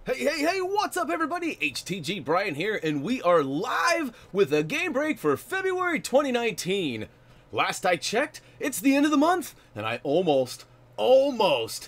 Hey, what's up everybody? HTG Brian here, and we are live with a game break for February 2019. Last I checked, it's the end of the month, and I almost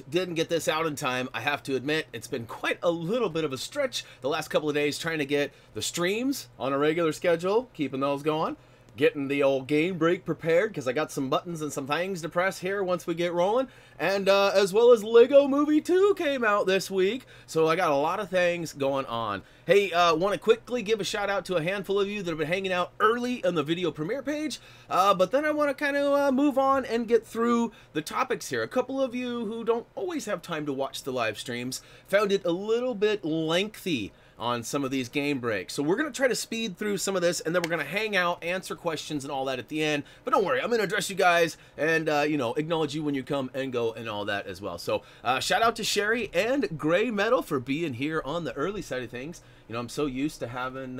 didn't get this out in time. I have to admit, it's been quite a little bit of a stretch the last couple of days trying to get the streams on a regular schedule, keeping those going. Getting the old game break prepared because I got some buttons and some things to press here once we get rolling, and as well as Lego Movie 2 came out this week, so I got a lot of things going on. Hey, want to quickly give a shout out to a handful of you that have been hanging out early on the video premiere page, but then I want to kind of move on and get through the topics here. A couple of you who don't always have time to watch the live streams found it a little bit lengthy on some of these game breaks. So we're going to try to speed through some of this, and then we're going to hang out, answer questions and all that at the end. But don't worry, I'm going to address you guys and, you know, acknowledge you when you come and go and all that as well. So shout out to Sherry and Gray Metal for being here on the early side of things. You know, I'm so used to having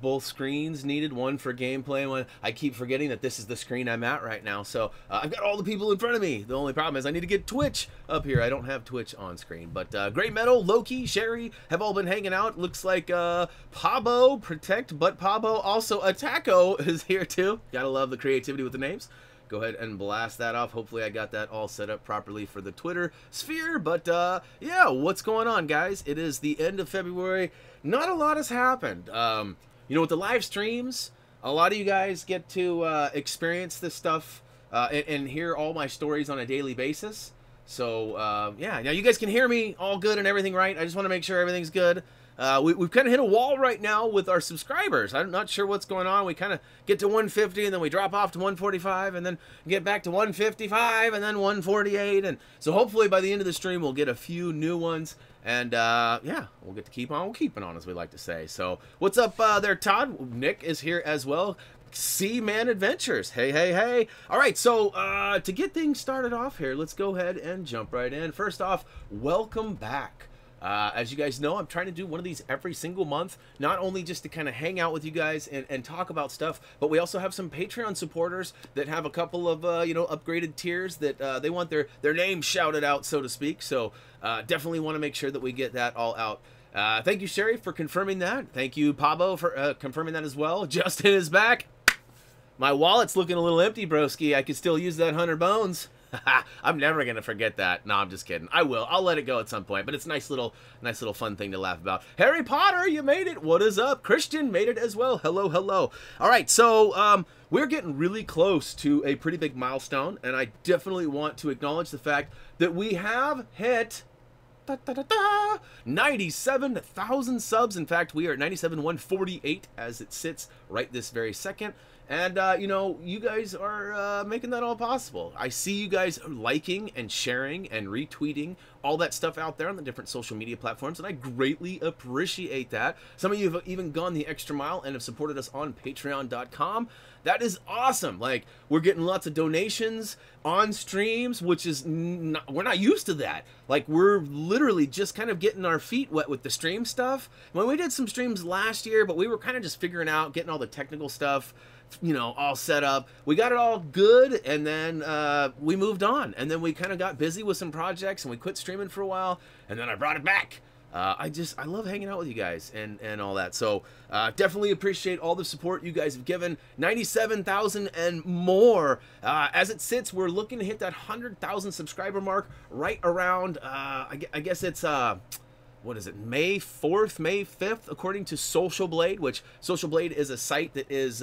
both screens needed, one for gameplay and one. I keep forgetting that this is the screen I'm at right now. So I've got all the people in front of me. The only problem is I need to get Twitch up here. I don't have Twitch on screen. But Great Metal, Loki, Sherry have all been hanging out. Looks like Pabo, Protect, but Pabo, also Attaco is here too. Gotta love the creativity with the names. Go ahead and blast that off. Hopefully I got that all set up properly for the Twitter sphere. But yeah, what's going on, guys? It is the end of February. Not a lot has happened. You know, with the live streams, a lot of you guys get to experience this stuff and hear all my stories on a daily basis. So, yeah, now you guys can hear me all good and everything, right? I just want to make sure everything's good. We've kind of hit a wall right now with our subscribers. I'm not sure what's going on. We kind of get to 150, and then we drop off to 145, and then get back to 155, and then 148. And so hopefully by the end of the stream, we'll get a few new ones. And, yeah, we'll get to keep on keeping on, as we like to say. So, what's up there, Todd? Nick is here as well. Seaman Adventures. Hey. All right, so, to get things started off here, let's go ahead and jump right in. First off, welcome back. As you guys know, I'm trying to do one of these every single month, not only just to kind of hang out with you guys and talk about stuff, but we also have some Patreon supporters that have a couple of, you know, upgraded tiers that they want their name shouted out, so to speak. So definitely want to make sure that we get that all out. Thank you, Sherry, for confirming that. Thank you, Pabo, for confirming that as well. Justin is back. My wallet's looking a little empty, broski. I could still use that 100 bones. I'm never gonna forget that. No, I'm just kidding. I will. I'll let it go at some point. But it's a nice little fun thing to laugh about. Harry Potter, you made it. What is up? Christian made it as well. Hello. All right, so we're getting really close to a pretty big milestone, and I definitely want to acknowledge the fact that we have hit 97,000 subs. In fact, we are at 97,148 as it sits right this very second. And, you know, you guys are making that all possible. I see you guys liking and sharing and retweeting all that stuff out there on the different social media platforms, and I greatly appreciate that. Some of you have even gone the extra mile and have supported us on patreon.com. That is awesome. Like, we're getting lots of donations on streams, which is we're not used to that. Like, we're literally just kind of getting our feet wet with the stream stuff. When we did some streams last year, but we were kind of just figuring out, getting all the technical stuff, you know, all set up. We got it all good, and then we moved on, and then we kind of got busy with some projects, and we quit streaming for a while, and then I brought it back. I love hanging out with you guys and all that. So definitely appreciate all the support you guys have given. 97,000 and more. As it sits, we're looking to hit that 100,000 subscriber mark right around, I guess it's what is it, May 4th, May 5th, according to Social Blade, which Social Blade is a site that is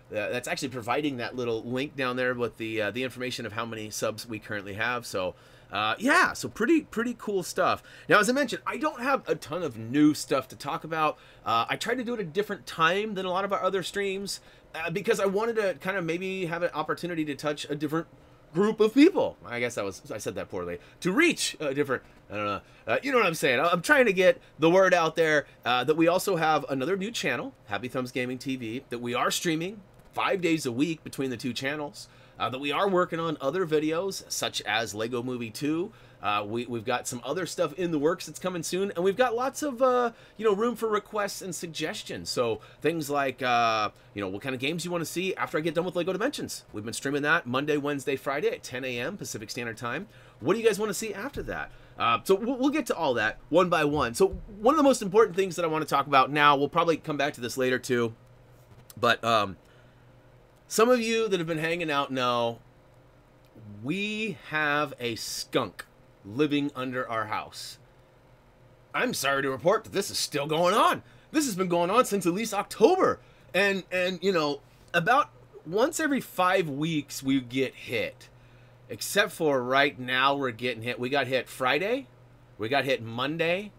that's actually providing that little link down there with the information of how many subs we currently have. So yeah, so pretty cool stuff. Now, as I mentioned, I don't have a ton of new stuff to talk about. I tried to do it at a different time than a lot of our other streams because I wanted to kind of maybe have an opportunity to touch a different group of people. I guess I said that poorly. To reach a different, I don't know, you know what I'm saying. I'm trying to get the word out there that we also have another new channel, HappyThumbsGaming TV, that we are streaming 5 days a week between the two channels. That we are working on other videos, such as Lego Movie 2. We've got some other stuff in the works that's coming soon, and we've got lots of room for requests and suggestions. So things like what kind of games you want to see after I get done with Lego Dimensions. We've been streaming that Monday, Wednesday, Friday at 10 a.m. Pacific Standard Time. What do you guys want to see after that? So we'll get to all that one by one. So one of the most important things that I want to talk about now, we'll probably come back to this later too, but some of you that have been hanging out know we have a skunk living under our house. I'm sorry to report that this is still going on. This has been going on since at least October. And about once every 5 weeks we get hit. Except for right now we're getting hit. We got hit Friday, we got hit Monday,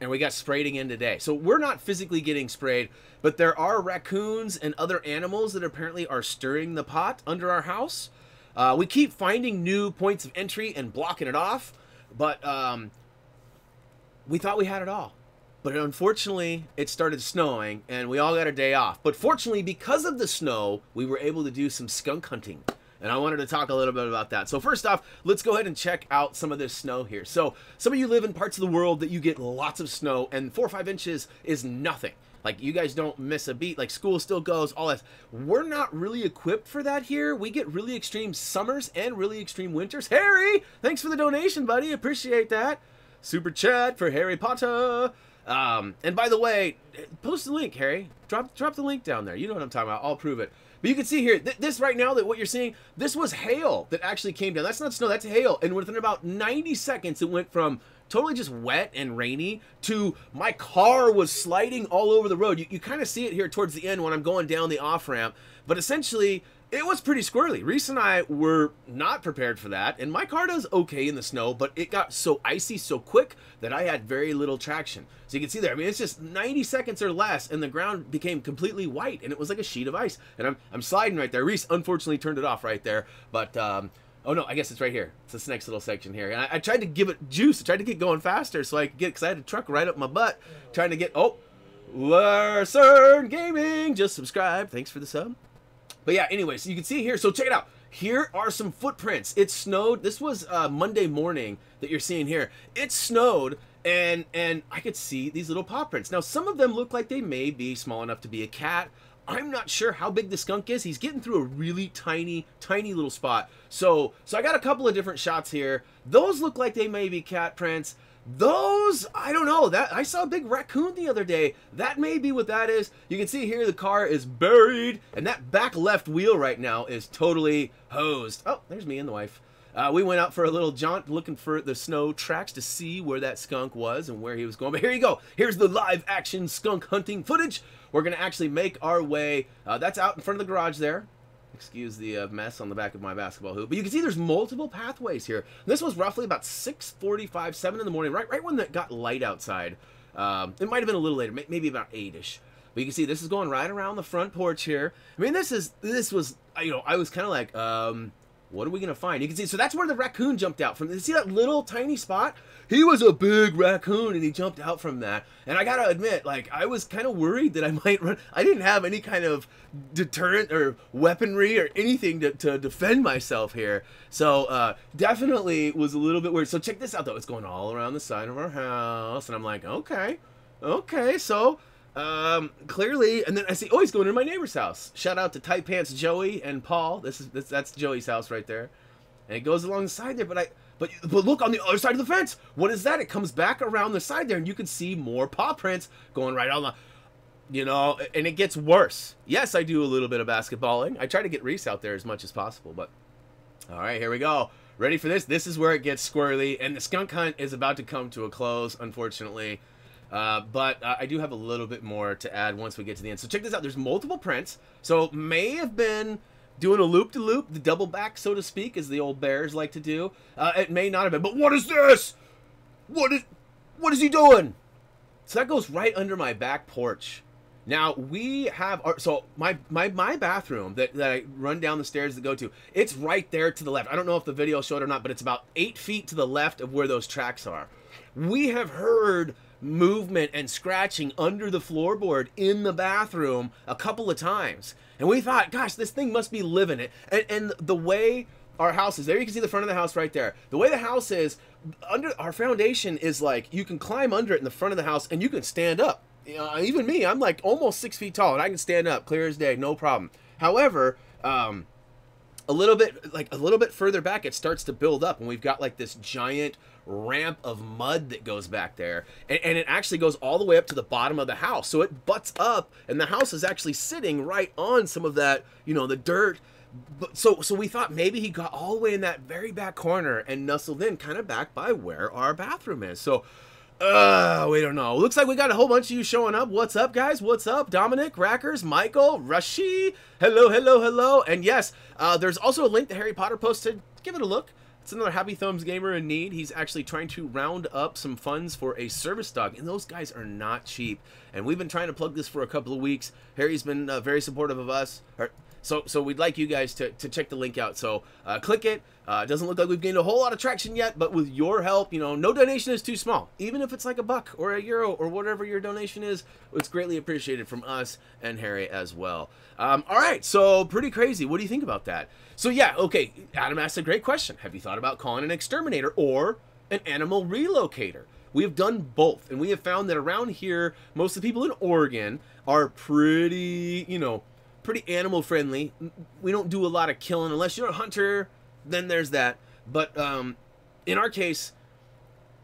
and we got sprayed again today. So we're not physically getting sprayed, but there are raccoons and other animals that apparently are stirring the pot under our house. We keep finding new points of entry and blocking it off, but we thought we had it all. But unfortunately, it started snowing, and we all got a day off. But fortunately, because of the snow, we were able to do some skunk hunting. And I wanted to talk a little bit about that. So first off, let's go ahead and check out some of this snow here. So some of you live in parts of the world that you get lots of snow, and 4 or 5 inches is nothing. Like, you guys don't miss a beat. Like, school still goes, all that. We're not really equipped for that here. We get really extreme summers and really extreme winters. Harry, thanks for the donation, buddy. Appreciate that. Super chat for Harry Potter. And by the way, post the link, Harry. Drop the link down there. You know what I'm talking about. I'll prove it. But you can see here, this right now, that what you're seeing, this was hail that actually came down. That's not snow, that's hail. And within about 90 seconds, it went from totally just wet and rainy to my car was sliding all over the road. You kind of see it here towards the end when I'm going down the off-ramp. But essentially, it was pretty squirrely. Reese and I were not prepared for that, and my car does okay in the snow, but it got so icy so quick that I had very little traction. So you can see there, I mean, it's just 90 seconds or less, and the ground became completely white, and it was like a sheet of ice. And I'm sliding right there. Reese unfortunately turned it off right there, but oh no, I guess it's right here. It's this next little section here. And I tried to give it juice. I tried to get going faster so I could get, because I had a truck right up my butt, trying to get, oh, Larson Gaming, just subscribe. Thanks for the sub. But yeah, anyway, so you can see here. So check it out. Here are some footprints. It snowed. This was Monday morning that you're seeing here. It snowed, and I could see these little paw prints. Now, some of them look like they may be small enough to be a cat. I'm not sure how big the skunk is. He's getting through a really tiny little spot. So I got a couple of different shots here. Those look like they may be cat prints. Those, I don't know. That I saw a big raccoon the other day. That may be what that is. You can see here the car is buried, and that back left wheel right now is totally hosed. Oh, there's me and the wife. We went out for a little jaunt looking for the snow tracks to see where that skunk was and where he was going. But here you go. Here's the live action skunk hunting footage. We're going to actually make our way. That's out in front of the garage there. Excuse the mess on the back of my basketball hoop. But you can see there's multiple pathways here. This was roughly about 6:45, 7 in the morning, right when it got light outside. It might have been a little later, maybe about 8-ish. But you can see this is going right around the front porch here. I mean, this was, I was kind of like, what are we going to find? You can see, so that's where the raccoon jumped out from. You see that little tiny spot? He was a big raccoon, and he jumped out from that. And I got to admit, like, I was kind of worried that I might run. I didn't have any kind of deterrent or weaponry or anything to defend myself here. So definitely was a little bit worried. So check this out, though. It's going all around the side of our house. And I'm like, okay. So clearly, and then I see, oh, he's going to my neighbor's house. Shout out to Tight Pants Joey and Paul. That's Joey's house right there, and it goes along the side there. But look on the other side of the fence. What is that? It comes back around the side there, and you can see more paw prints going right on the, and it gets worse. Yes, I do a little bit of basketballing. I try to get Reese out there as much as possible. But all right, here we go. Ready for this? This is where it gets squirrely, and the skunk hunt is about to come to a close, unfortunately. But I do have a little bit more to add once we get to the end. So check this out. There's multiple prints. So may have been doing a loop-de-loop, the double back, so to speak, as the old bears like to do. It may not have been. But what is this? What is he doing? So that goes right under my back porch. Now, we have so my bathroom that I run down the stairs to go to, it's right there to the left. I don't know if the video showed or not, but it's about 8 feet to the left of where those tracks are. We have heard movement and scratching under the floorboard in the bathroom a couple of times. And we thought, gosh, this thing must be living it. And the way our house is, there you can see the front of the house right there. The way the house is, under our foundation is like, you can climb under it in the front of the house and you can stand up. Even me, I'm like almost 6 feet tall and I can stand up clear as day, no problem. However, a little bit further back, it starts to build up, and we've got like this giant ramp of mud that goes back there, and it actually goes all the way up to the bottom of the house. So it butts up, and the house is actually sitting right on some of that, you know, the dirt. But so we thought maybe he got all the way in that very back corner and nestled in kind of back by where our bathroom is. So we don't know. Looks like we got a whole bunch of you showing up. What's up, guys? What's up? Dominic, Rackers, Michael, Rashi. Hello, hello, hello. And yes, there's also a link that Harry Potter posted. Give it a look. It's another Happy Thumbs gamer in need. He's actually trying to round up some funds for a service dog, and those guys are not cheap. And we've been trying to plug this for a couple of weeks. Harry's been very supportive of us. So we'd like you guys to check the link out. So click it. It doesn't look like we've gained a whole lot of traction yet, but with your help, you know, no donation is too small. Even if it's like $1 or €1 or whatever your donation is, it's greatly appreciated from us and Harry as well. All right, so pretty crazy. What do you think about that? So yeah, okay, Adam asked a great question. Have you thought about calling an exterminator or an animal relocator? We have done both, and we have found that around here, most of the people in Oregon are pretty, you know, pretty animal friendly. We don't do a lot of killing unless you're a hunter, then there's that. But in our case,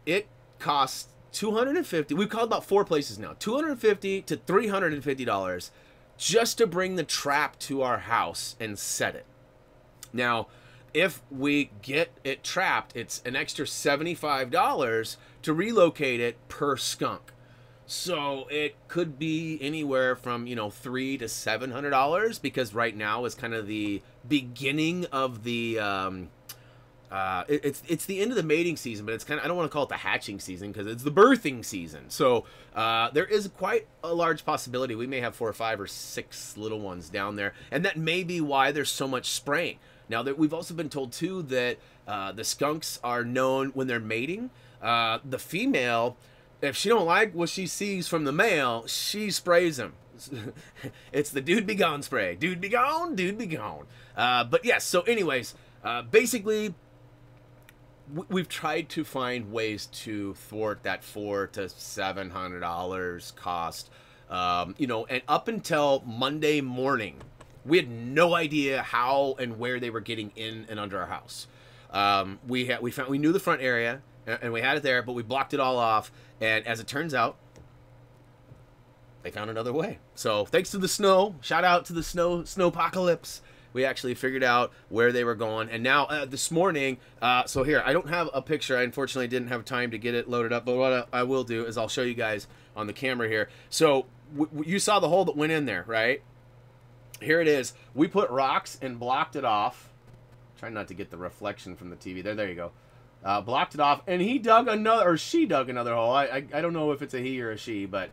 it costs $250. We've called about 4 places now, $250 to $350 just to bring the trap to our house and set it. Now, if we get it trapped, it's an extra $75 to relocate it per skunk. So it could be anywhere from, you know, $300 to $700, because right now is kind of the beginning of the it's the end of the mating season, but it's kind of, I don't want to call it the hatching season because it's the birthing season. So there is quite a large possibility we may have 4 or 5 or 6 little ones down there, and that may be why there's so much spraying. Now, that we've also been told too that the skunks are known when they're mating. The female, if she don't like what she sees from the male, she sprays him. It's the dude be gone spray. Dude be gone, dude be gone. But yes, so anyways, basically, we've tried to find ways to thwart that $400 to $700 cost. You know, and up until Monday morning, we had no idea how and where they were getting in and under our house. We knew the front area, and we had it there, but we blocked it all off. And as it turns out, they found another way. So thanks to the snow, shout out to the snowpocalypse, we actually figured out where they were going. And now this morning, so here, I don't have a picture. I unfortunately didn't have time to get it loaded up, but what I will do is I'll show you guys on the camera here. So you saw the hole that went in there, right? Here it is. We put rocks and blocked it off. Try not to get the reflection from the TV. There you go. Blocked it off, and he dug another, or she dug another hole. I don't know if it's a he or a she, but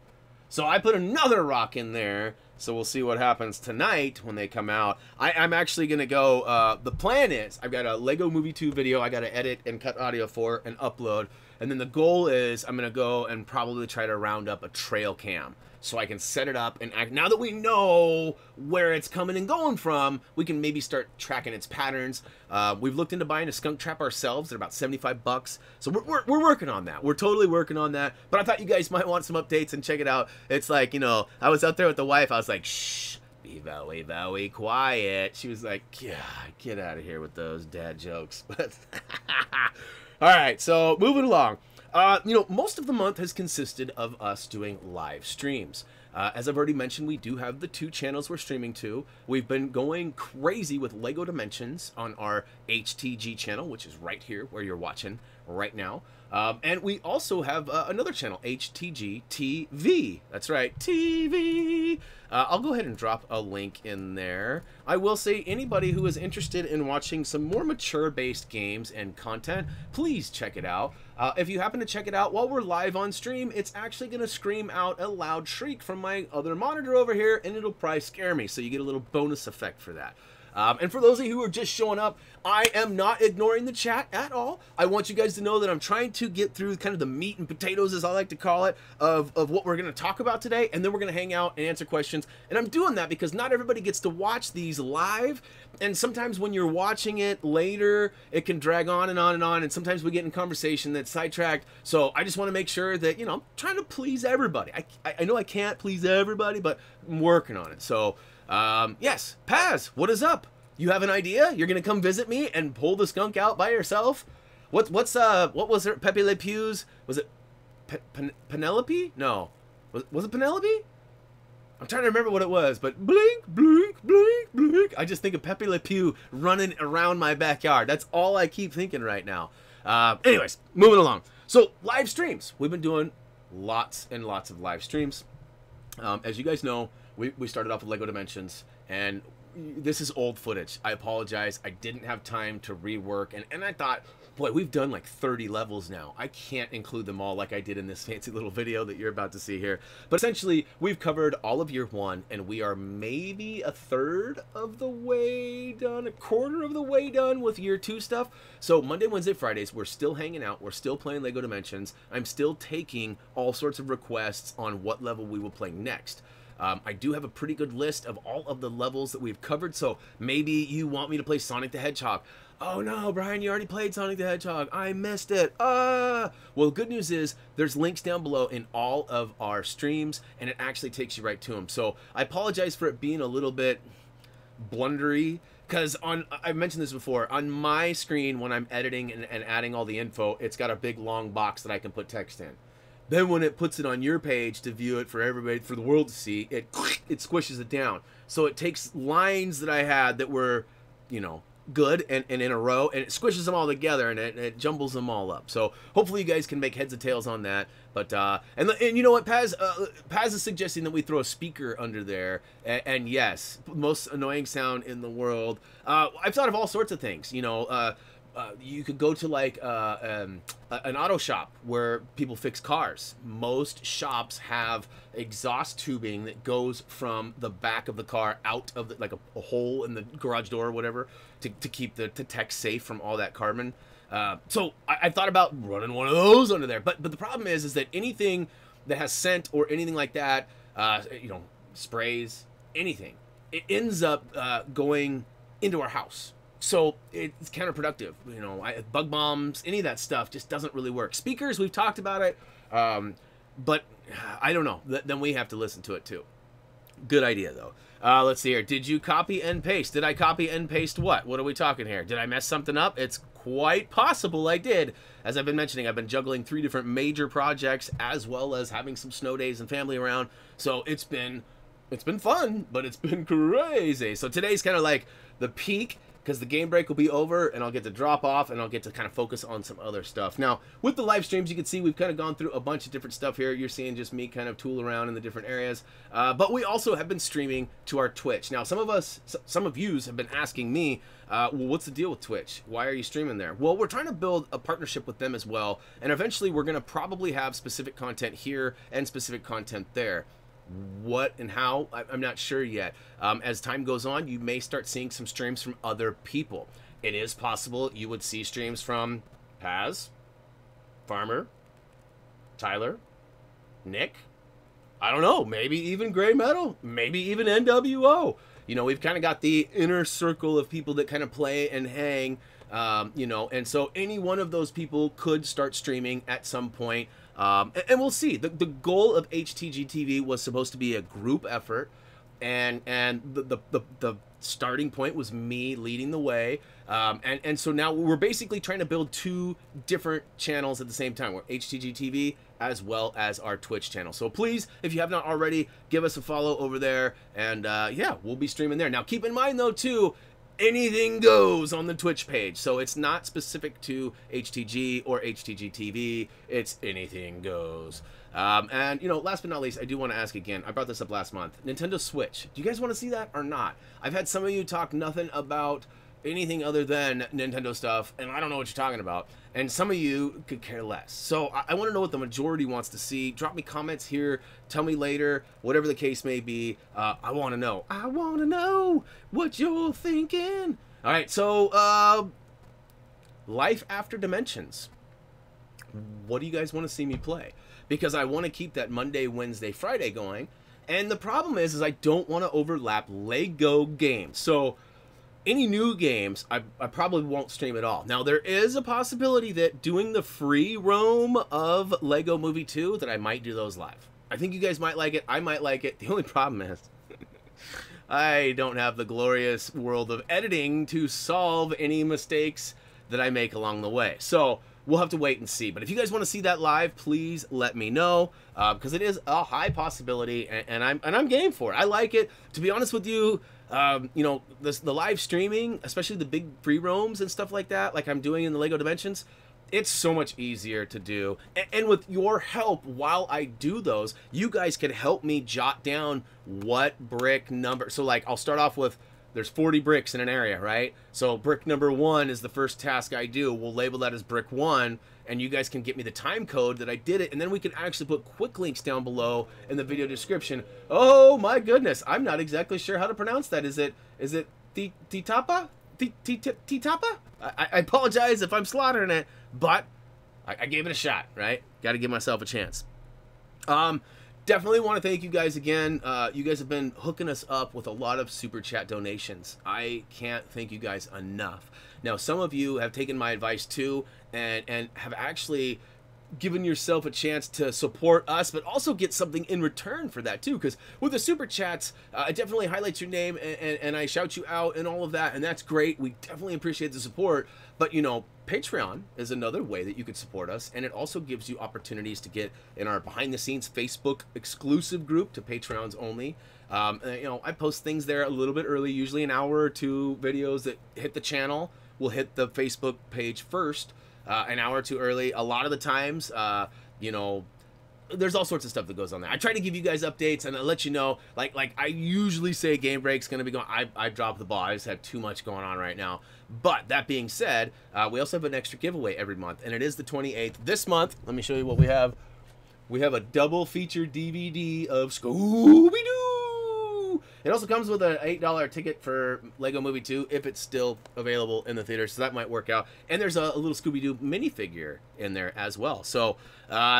so I put another rock in there. So we'll see what happens tonight when they come out. I'm actually gonna go. The plan is I've got a Lego Movie 2 video I got to edit and cut audio for and upload, and then the goal is I'm gonna go and probably try to round up a trail cam so I can set it up and act. Now that we know where it's coming and going from, we can maybe start tracking its patterns. We've looked into buying a skunk trap ourselves. They're about $75. So we're working on that. We're totally working on that. But I thought you guys might want some updates and check it out. It's like, you know, I was out there with the wife. I was like, shh, be very quiet. She was like, yeah, get out of here with those dad jokes. But all right, so moving along. You know, most of the month has consisted of us doing live streams. As I've already mentioned, we do have the 2 channels we're streaming to. We've been going crazy with LEGO Dimensions on our HTG channel, which is right here where you're watching right now. And we also have another channel, HTG TV. That's right, TV. I'll go ahead and drop a link in there. I will say anybody who is interested in watching some more mature-based games and content, please check it out. If you happen to check it out while we're live on stream, it's actually going to scream out a loud shriek from my other monitor over here, and it'll probably scare me, so you get a little bonus effect for that. And for those of you who are just showing up, I am not ignoring the chat at all. I want you guys to know that I'm trying to get through kind of the meat and potatoes, as I like to call it, of what we're going to talk about today, and then we're going to hang out and answer questions. And I'm doing that because not everybody gets to watch these live, and sometimes when you're watching it later, it can drag on and on and on, and sometimes we get in conversation that's sidetracked. So I just want to make sure that, you know, I'm trying to please everybody. I know I can't please everybody, but I'm working on it. So yes, Paz, what is up? You have an idea? You're gonna come visit me and pull the skunk out by yourself? What was it? Pepe Le Pew's? Was it Penelope? No, was it Penelope? I'm trying to remember what it was, but blink, blink, blink, blink. I just think of Pepe Le Pew running around my backyard. That's all I keep thinking right now. Anyways, moving along. So live streams. We've been doing lots and lots of live streams. As you guys know, we started off with LEGO Dimensions, and this is old footage. I apologize. I didn't have time to rework, and I thought, boy, we've done like 30 levels now. I can't include them all like I did in this fancy little video that you're about to see here. But essentially, we've covered all of year one, and we are maybe a third of the way done, a quarter of the way done with year two stuff. So Monday, Wednesday, Fridays, we're still hanging out. We're still playing LEGO Dimensions. I'm still taking all sorts of requests on what level we will play next. I do have a pretty good list of all of the levels that we've covered, so maybe you want me to play Sonic the Hedgehog. Oh no, Brian, you already played Sonic the Hedgehog. I missed it. Well, the good news is there's links down below in all of our streams, and it actually takes you right to them. So I apologize for it being a little bit blundery, because I've mentioned this before, on my screen when I'm editing and adding all the info, it's got a big long box that I can put text in. Then when it puts it on your page to view it for everybody, for the world to see, it squishes it down. So it takes lines that I had that were, you know, good and in a row, and it squishes them all together, and it jumbles them all up. So hopefully you guys can make heads and tails on that. But and you know what, Paz is suggesting that we throw a speaker under there, and yes, most annoying sound in the world. I've thought of all sorts of things, you know. You could go to like an auto shop where people fix cars. Most shops have exhaust tubing that goes from the back of the car out of the, like a hole in the garage door or whatever to keep the tech safe from all that carbon. So I thought about running one of those under there. But the problem is that anything that has scent or anything like that, you know, sprays, anything, it ends up going into our house. So it's counterproductive, you know. Bug bombs, any of that stuff just doesn't really work. Speakers, we've talked about it, but I don't know. Then we have to listen to it too. Good idea though. Let's see here. Did you copy and paste? Did I copy and paste what? What are we talking here? Did I mess something up? It's quite possible I did. As I've been mentioning, I've been juggling 3 different major projects as well as having some snow days and family around. So it's been fun, but it's been crazy. So today's kind of like the peak, because the game break will be over and I'll get to drop off and I'll get to kind of focus on some other stuff. Now, with the live streams, you can see we've kind of gone through a bunch of different stuff here. You're seeing just me kind of tool around in the different areas. But we also have been streaming to our Twitch. Now, some of yous have been asking me, well, what's the deal with Twitch? Why are you streaming there? Well, we're trying to build a partnership with them as well. And eventually we're going to probably have specific content here and specific content there. What and how, I'm not sure yet. As time goes on, you may start seeing some streams from other people. It is possible you would see streams from Paz, Farmer, Tyler, Nick, I don't know, maybe even Gray Metal, maybe even NWO. You know, we've kind of got the inner circle of people that kind of play and hang, you know, and so any one of those people could start streaming at some point. And we'll see. The goal of HTG TV was supposed to be a group effort, and the starting point was me leading the way, and so now we're basically trying to build 2 different channels at the same time. We're HTG TV as well as our Twitch channel. So please, if you have not already, give us a follow over there, and yeah, we'll be streaming there. Now keep in mind though too, anything goes on the Twitch page, so it's not specific to HTG or HTG TV. It's anything goes. And you know, last but not least, I do want to ask again, I brought this up last month, Nintendo Switch, do you guys want to see that or not? I've had some of you talk nothing about anything other than Nintendo stuff, and I don't know what you're talking about. And some of you could care less. So I want to know what the majority wants to see. Drop me comments here. Tell me later, whatever the case may be. I want to know. I want to know what you're thinking. All right, so Life After Dimensions. What do you guys want to see me play? Because I want to keep that Monday, Wednesday, Friday going. And the problem is I don't want to overlap Lego games. So any new games, I probably won't stream at all. Now, there is a possibility that doing the free roam of Lego Movie 2, that I might do those live. I think you guys might like it. I might like it. The only problem is I don't have the glorious world of editing to solve any mistakes that I make along the way. So we'll have to wait and see. But if you guys want to see that live, please let me know, because it is a high possibility, and I'm game for it. I like it. To be honest with you, you know, the live streaming, especially the big free roams and stuff like that, like I'm doing in the Lego Dimensions, it's so much easier to do. And with your help while I do those, you guys can help me jot down what brick number. So like I'll start off with, there's 40 bricks in an area, right? So brick number 1 is the first task I do. We'll label that as brick 1, and you guys can get me the time code that I did it, and then we can actually put quick links down below in the video description. Oh my goodness, I'm not exactly sure how to pronounce that. Is it Titapa? Titapa? I apologize if I'm slaughtering it, but I gave it a shot, right? Got to give myself a chance. Definitely want to thank you guys again. You guys have been hooking us up with a lot of super chat donations. I can't thank you guys enough. Now, some of you have taken my advice too, and have actually given yourself a chance to support us, but also get something in return for that too. Because with the super chats, it definitely highlights your name, and I shout you out and all of that, and that's great. We definitely appreciate the support. But you know, Patreon is another way that you could support us, and it also gives you opportunities to get in our behind-the-scenes Facebook exclusive group to Patreons only. You know, I post things there a little bit early, usually an hour or two. Videos that hit the channel will hit the Facebook page first, an hour or two early. A lot of the times, you know, there's all sorts of stuff that goes on there. I try to give you guys updates and I let you know, like I usually say Gamebreak's going to be going. I dropped the ball. I just have too much going on right now. But that being said, we also have an extra giveaway every month, and it is the 28th. This month, let me show you what we have. We have a double feature DVD of Scooby-Doo. It also comes with an $8 ticket for Lego Movie 2 if it's still available in the theater, so that might work out. And there's a little Scooby-Doo minifigure in there as well. So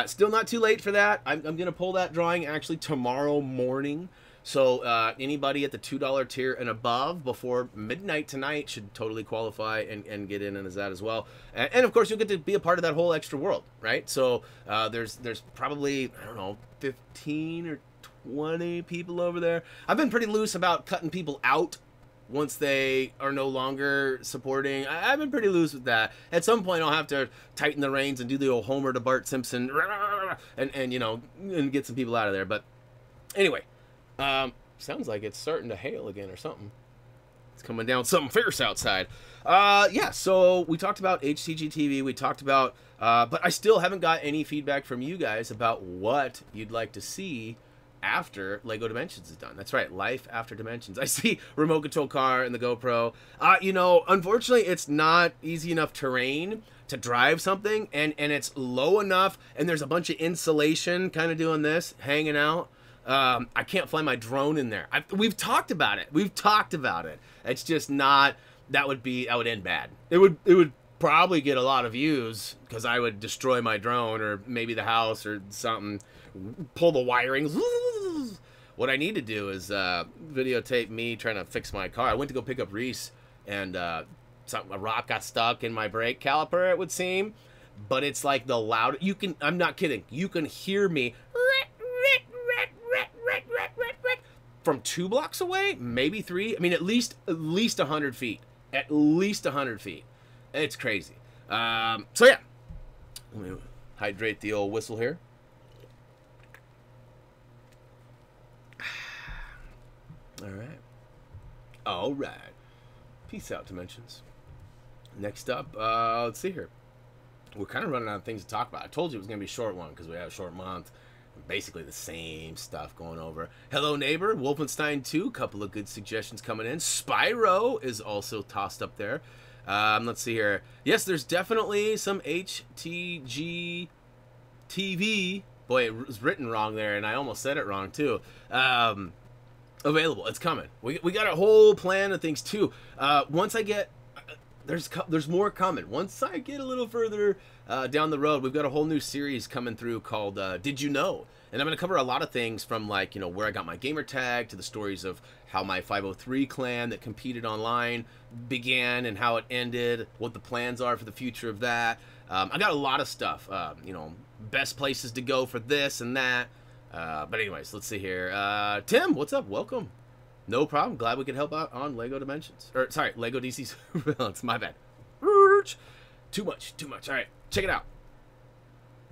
still not too late for that. I'm going to pull that drawing actually tomorrow morning. So anybody at the $2 tier and above before midnight tonight should totally qualify and get in as that as well. And of course, you'll get to be a part of that whole extra world, right? So there's probably, I don't know, 15 or 20 people over there. I've been pretty loose about cutting people out once they are no longer supporting. I've been pretty loose with that. At some point, I'll have to tighten the reins and do the old Homer to Bart Simpson and you know, and get some people out of there. But anyway. Sounds like it's starting to hail again or something. It's coming down something fierce outside. Yeah, so we talked about HTG TV. We talked about, but I still haven't got any feedback from you guys about what you'd like to see after Lego Dimensions is done. That's right, Life After Dimensions. I see remote control car and the GoPro. You know, unfortunately, it's not easy enough terrain to drive something, and it's low enough, and there's a bunch of insulation kind of doing this, hanging out. I can't fly my drone in there. We've talked about it. We've talked about it. It's just not. That would end bad. It would probably get a lot of views because I would destroy my drone or maybe the house or something. Pull the wiring. What I need to do is videotape me trying to fix my car. I went to go pick up Reese, and a rock got stuck in my brake caliper. It would seem, but it's like the loud. You can. I'm not kidding. You can hear me. From 2 blocks away, maybe 3. I mean, at least 100 feet. At least 100 feet. It's crazy. So yeah, let me hydrate the old whistle here. All right. Peace out, Dimensions. Next up, let's see here. We're kind of running out of things to talk about. I told you it was going to be a short one because we have a short month. basically the same stuff going over. Hello Neighbor, Wolfenstein 2, couple of good suggestions coming in. Spyro is also tossed up there. Let's see here. Yes, there's definitely some HTG TV. Boy, it was written wrong there, and I almost said it wrong too. Available. It's coming. We got a whole plan of things too. Once I get there's more coming. Once I get a little further down the road, we've got a whole new series coming through called Did You Know? And I'm going to cover a lot of things from, like, you know, where I got my gamer tag to the stories of how my 503 clan that competed online began and how it ended, what the plans are for the future of that. I got a lot of stuff, you know, best places to go for this and that. But anyways, let's see here. Tim, what's up? Welcome. No problem. Glad we could help out on Lego Dimensions. Or, sorry, Lego DC Supervillains. My bad. Too much. All right, check it out.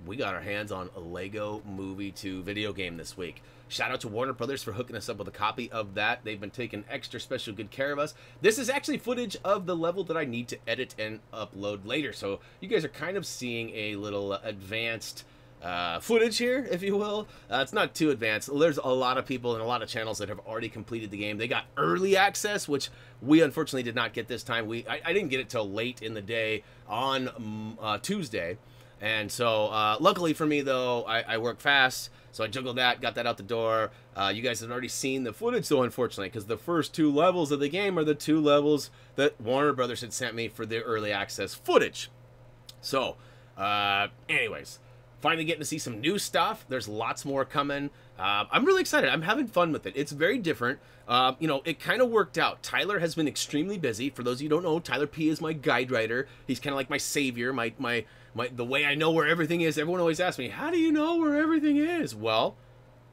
We got our hands on a Lego Movie 2 video game this week. Shout out to Warner Brothers for hooking us up with a copy of that. They've been taking extra special good care of us. This is actually footage of the level that I need to edit and upload later. So you guys are kind of seeing a little advanced footage here, if you will. It's not too advanced. There's a lot of people and a lot of channels that have already completed the game. They got early access, which we unfortunately did not get this time. I didn't get it till late in the day on Tuesday. And so, luckily for me, though, I work fast, so I juggled that, got that out the door. You guys have already seen the footage, though, unfortunately, because the first 2 levels of the game are the 2 levels that Warner Brothers had sent me for their early access footage. So, anyways, finally getting to see some new stuff. There's lots more coming. I'm really excited. I'm having fun with it. It's very different. You know, it kind of worked out. Tyler has been extremely busy. For those of you who don't know, Tyler P is my guide writer. He's kind of like my savior, the way I know where everything is. Everyone always asks me, how do you know where everything is? Well,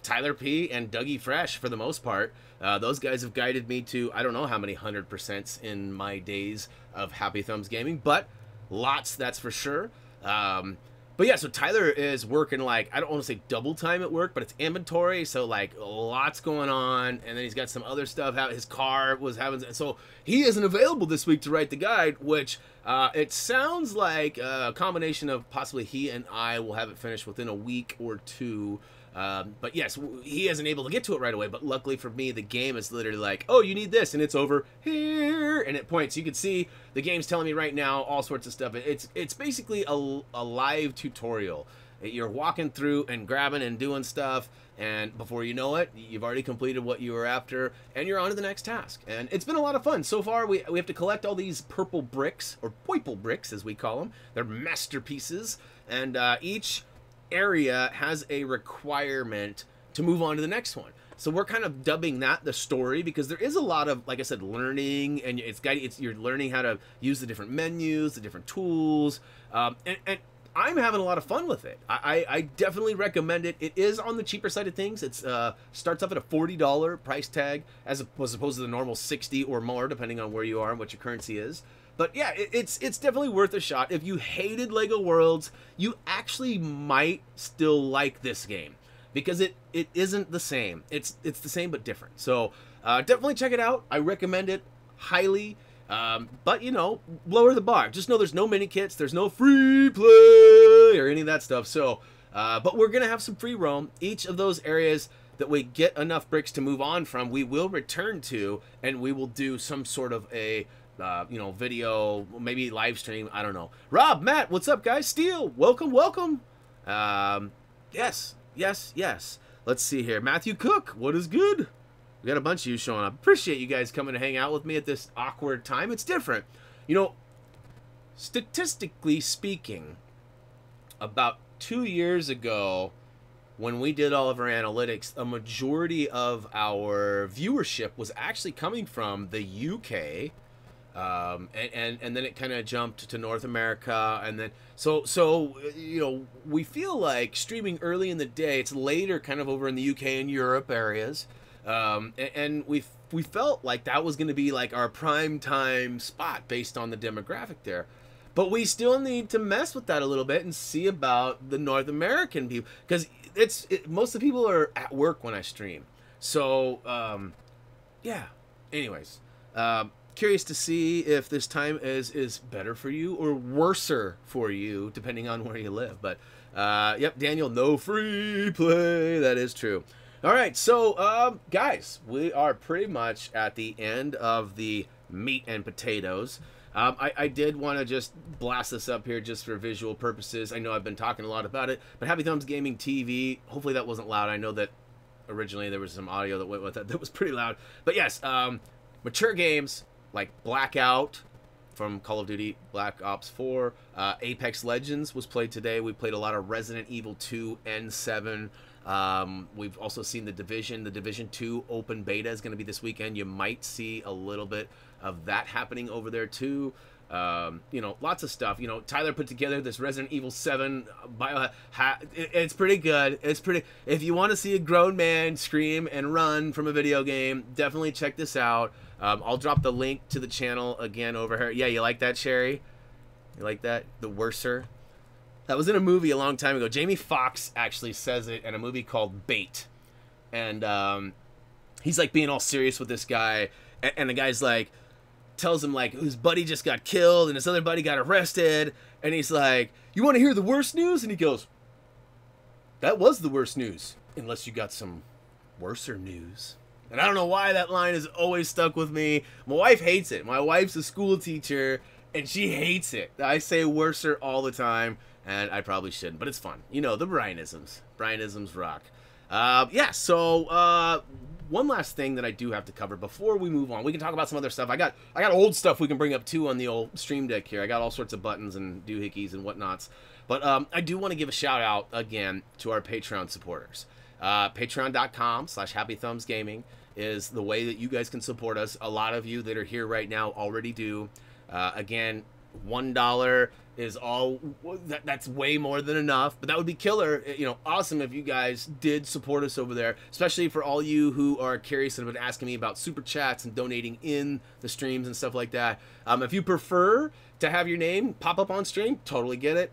Tyler P and Dougie Fresh, for the most part, those guys have guided me to, I don't know how many 100% in my days of HappyThumbsGaming, but lots, that's for sure. But yeah, so Tyler is working, like, I don't want to say double time at work, but it's inventory, so like lots going on, and then he's got some other stuff. His car was having, so he isn't available this week to write the guide, which it sounds like a combination of possibly he and I will have it finished within a week or 2. But yes, he isn't able to get to it right away, but luckily for me, the game is literally like, oh, you need this, and it's over here, and it points. You can see the game's telling me right now all sorts of stuff. It's basically a live tutorial. You're walking through and grabbing and doing stuff, and before you know it, you've already completed what you were after, and you're on to the next task. And it's been a lot of fun. So far, we have to collect all these purple bricks, or purple bricks, as we call them. They're masterpieces, and each area has a requirement to move on to the next one. So we're kind of dubbing that the story, because there is a lot of, like I said, learning, and you're learning how to use the different menus, the different tools, and I'm having a lot of fun with it. I definitely recommend it. It is on the cheaper side of things. It's starts off at a $40 price tag as opposed to the normal $60 or more, depending on where you are and what your currency is. But yeah, it's definitely worth a shot. If you hated Lego Worlds, you actually might still like this game, because it isn't the same. It's the same but different. So definitely check it out. I recommend it highly. But you know, lower the bar. Just know there's no mini kits, there's no free play or any of that stuff. So, but we're gonna have some free roam. Each of those areas that we get enough bricks to move on from, we will return to, and we will do some sort of a you know, video, maybe live stream, I don't know. Rob, Matt, what's up, guys? Steel, welcome. Yes. Let's see here. Matthew Cook, what is good? We got a bunch of you showing up. Appreciate you guys coming to hang out with me at this awkward time. It's different. You know, statistically speaking, about 2 years ago, when we did all of our analytics, a majority of our viewership was actually coming from the UK. And then it kind of jumped to North America, and then so you know, we feel like streaming early in the day, it's later kind of over in the UK and Europe areas, and we felt like that was going to be like our prime time spot based on the demographic there. But we still need to mess with that a little bit and see about the North American people, because most of the people are at work when I stream. So yeah, anyways, curious to see if this time is better for you or worser for you, depending on where you live. But Yep, Daniel, no free play. That is true. All right, so, guys, we are pretty much at the end of the meat and potatoes. I did want to just blast this up here just for visual purposes. I know I've been talking a lot about it, but HappyThumbsGaming TV, hopefully that wasn't loud. I know that originally there was some audio that went with that was pretty loud. But yes, mature games like Blackout from Call of Duty Black Ops 4, Apex Legends was played today. We played a lot of Resident Evil 2 and 7. We've also seen The Division. The Division 2 open beta is going to be this weekend. You might see a little bit of that happening over there too. You know, lots of stuff. You know, Tyler put together this Resident Evil 7 it's pretty good. It's pretty. If you want to see a grown man scream and run from a video game, definitely check this out. I'll drop the link to the channel again over here. Yeah, you like that, Sherry? You like that? The Worser? That was in a movie a long time ago. Jamie Foxx actually says it in a movie called Bait. And he's like being all serious with this guy. And the guy's like, tells him like his buddy just got killed and his other buddy got arrested. And he's like, you want to hear the worst news? And he goes, that was the worst news. Unless you got some worser news. And I don't know why that line has always stuck with me. My wife hates it. My wife's a school teacher and she hates it. I say worser all the time. And I probably shouldn't, but it's fun. You know, the Brianisms. Brianisms rock. Yeah, so one last thing that I do have to cover before we move on. We can talk about some other stuff. I got old stuff we can bring up too on the old stream deck here. I got all sorts of buttons and doohickeys and whatnots. But I do want to give a shout out again to our Patreon supporters. Patreon.com/HappyThumbsGaming is the way that you guys can support us. A lot of you that are here right now already do. Again, $1 is all that's way more than enough, but that would be killer, you know, awesome if you guys did support us over there, especially for all you who are curious and have been asking me about super chats and donating in the streams and stuff like that. If you prefer to have your name pop up on stream, totally get it.